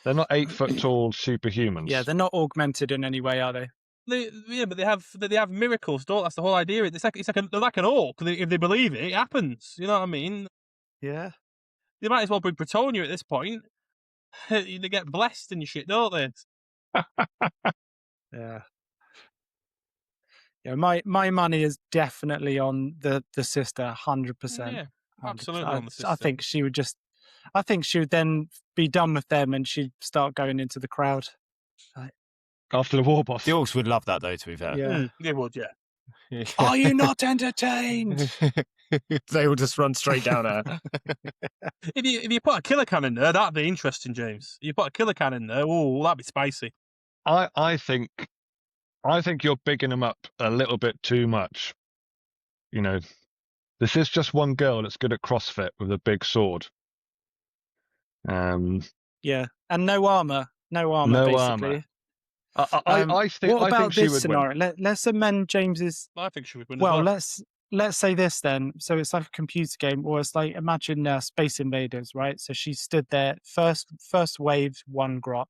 They're not 8 foot tall superhumans. Yeah, they're not augmented in any way, are they? But they have miracles, don't? That's the whole idea. They're like an orc. If they believe it, it happens. You know what I mean? Yeah. They might as well bring Bretonia at this point. They get blessed and shit, don't they? Yeah. Yeah, my money is definitely on the sister, 100%. Yeah, 100%. absolutely on the sister. I think she would then be done with them and she'd start going into the crowd. After the war boss. The orcs would love that, though, to be fair. Yeah. They would, yeah. Are you not entertained? They will just run straight down her. If you put a killer cannon there, that'd be interesting, James. You put a killer cannon there, oh, that'd be spicy. I think you're bigging them up a little bit too much. You know, this is just one girl that's good at CrossFit with a big sword. Yeah, and no armor. No armor, basically. I think what about she this would win. scenario? Let's amend James's. I think she would win. Well, as well. let's say this then. So it's like a computer game, or it's like imagine Space Invaders, right? So she stood there. First wave 1 grot,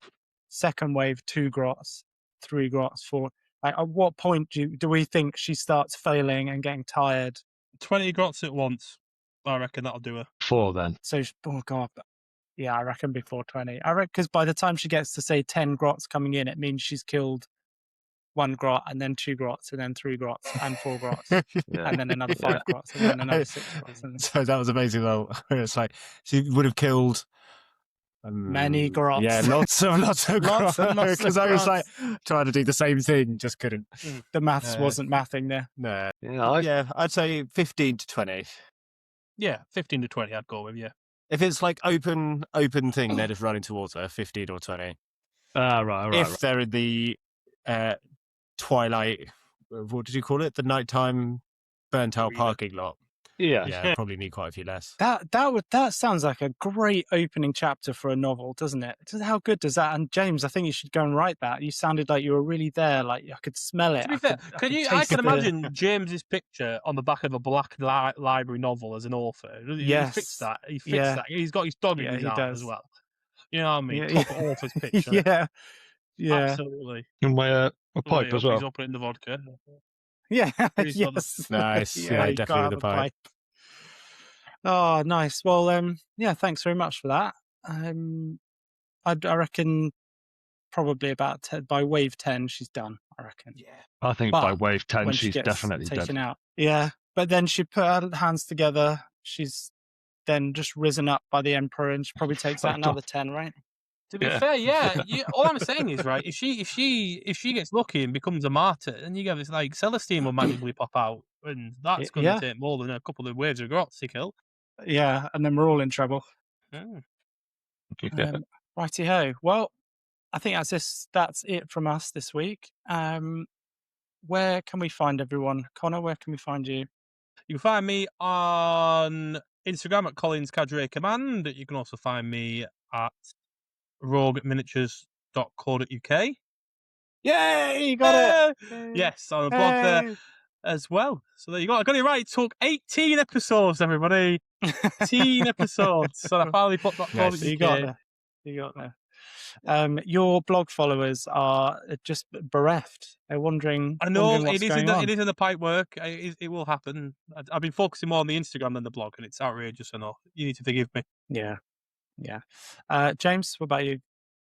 second wave 2 grots, 3 grots, 4. Like, at what point do we think she starts failing and getting tired? 20 Grots at once. I reckon that'll do her. 4 then. So oh god, yeah, I reckon before 20. I reckon because by the time she gets to say 10 grots coming in, it means she's killed 1 grot and then 2 grots and then 3 grots and 4 grots and then another 5 grots and then another 6 grots. And So that was amazing, though. It's like she would have killed many grots. Yeah, lots of Lots and lots of Because I was like grots. trying to do the same thing, just couldn't. The maths wasn't mathing there. No. Yeah, I'd say 15 to 20. Yeah, 15 to 20 I'd go with, yeah. If it's like open thing, they're just running towards her, 15 or 20. right. If they're in the twilight, what did you call it? The nighttime burnt out Arena. parking lot. Yeah. Probably need quite a few less. That sounds like a great opening chapter for a novel, doesn't it? How good does that? And James, I think you should go and write that. You sounded like you were really there. Like I could smell it. To be fair, I can imagine James's picture on the back of a black library novel as an author. He Yes. fixed that. Yeah. That. He's got his dog in Yeah, his he arm does. as well. You know what I mean? Yeah, Proper author's picture. Yeah. Absolutely. And my pipe as well. He's opening the vodka. Yeah. He's done. Yes. Nice. Yeah, you definitely gotta the have a pipe. Oh, nice. Well, yeah, thanks very much for that. I reckon probably about by wave 10 she's done. I reckon. Yeah. I think But by wave 10 when she she's gets definitely taken dead. out. Yeah, but then she put her hands together. She's then just risen up by the Emperor, and she probably takes out another 10, right? To be Yeah. fair, yeah. All I'm saying is, right, if she gets lucky and becomes a martyr, then you get this like Celestine will magically pop out, and that's going to Yeah. take more than a couple of waves of Grots to kill. Yeah, and then we're all in trouble. Yeah. Yeah. Righty ho. Well, I think that's it from us this week. Where can we find everyone? Connor, where can we find you? You can find me on Instagram at Collins Cadre Command. You can also find me at rogueminiatures.co.uk. Yay, you got it. Yes, on a blog there as well. So there you go. I got it right. It took 18 episodes, everybody. 18 episodes. So I finally put that Yes. forward. You got there. Your blog followers are just bereft. They're wondering what's going on. It is in the pipe work. It will happen. I've been focusing more on the Instagram than the blog, and it's outrageous enough. You need to forgive me. Yeah. James, what about you?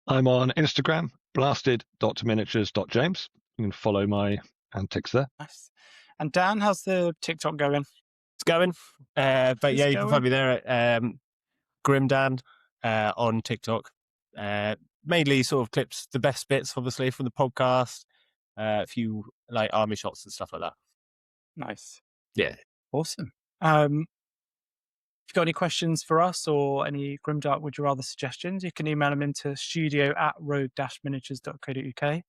I'm on Instagram, blasted.miniatures.james. You can follow my antics there. Nice. And Dan, how's the TikTok going? It's going. But It's yeah, you can going. find me there at Grimdan on TikTok. Mainly sort of clips, the best bits, obviously, from the podcast. A few like army shots and stuff like that. Nice. Yeah. Awesome. If you've got any questions for us or any Grimdark Would You Rather suggestions, you can email them into studio@rogue-miniatures.co.uk.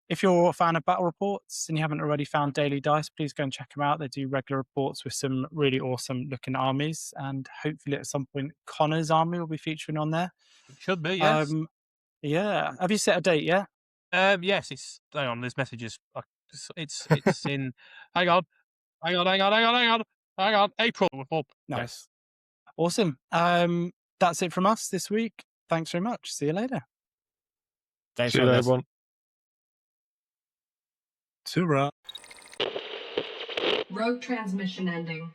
If you're a fan of battle reports and you haven't already found Daily Dice, please go and check them out. They do regular reports with some really awesome looking armies, and hopefully at some point Connor's army will be featuring on there. It should be, yes. Yeah. Have you set a date yet? Yes, it's hang on, there's messages. It's in hang on. April. Nice. Awesome. That's it from us this week. Thanks very much. See you later. Thanks See for you later, having us. everyone. Ta-ra. Rogue transmission ending.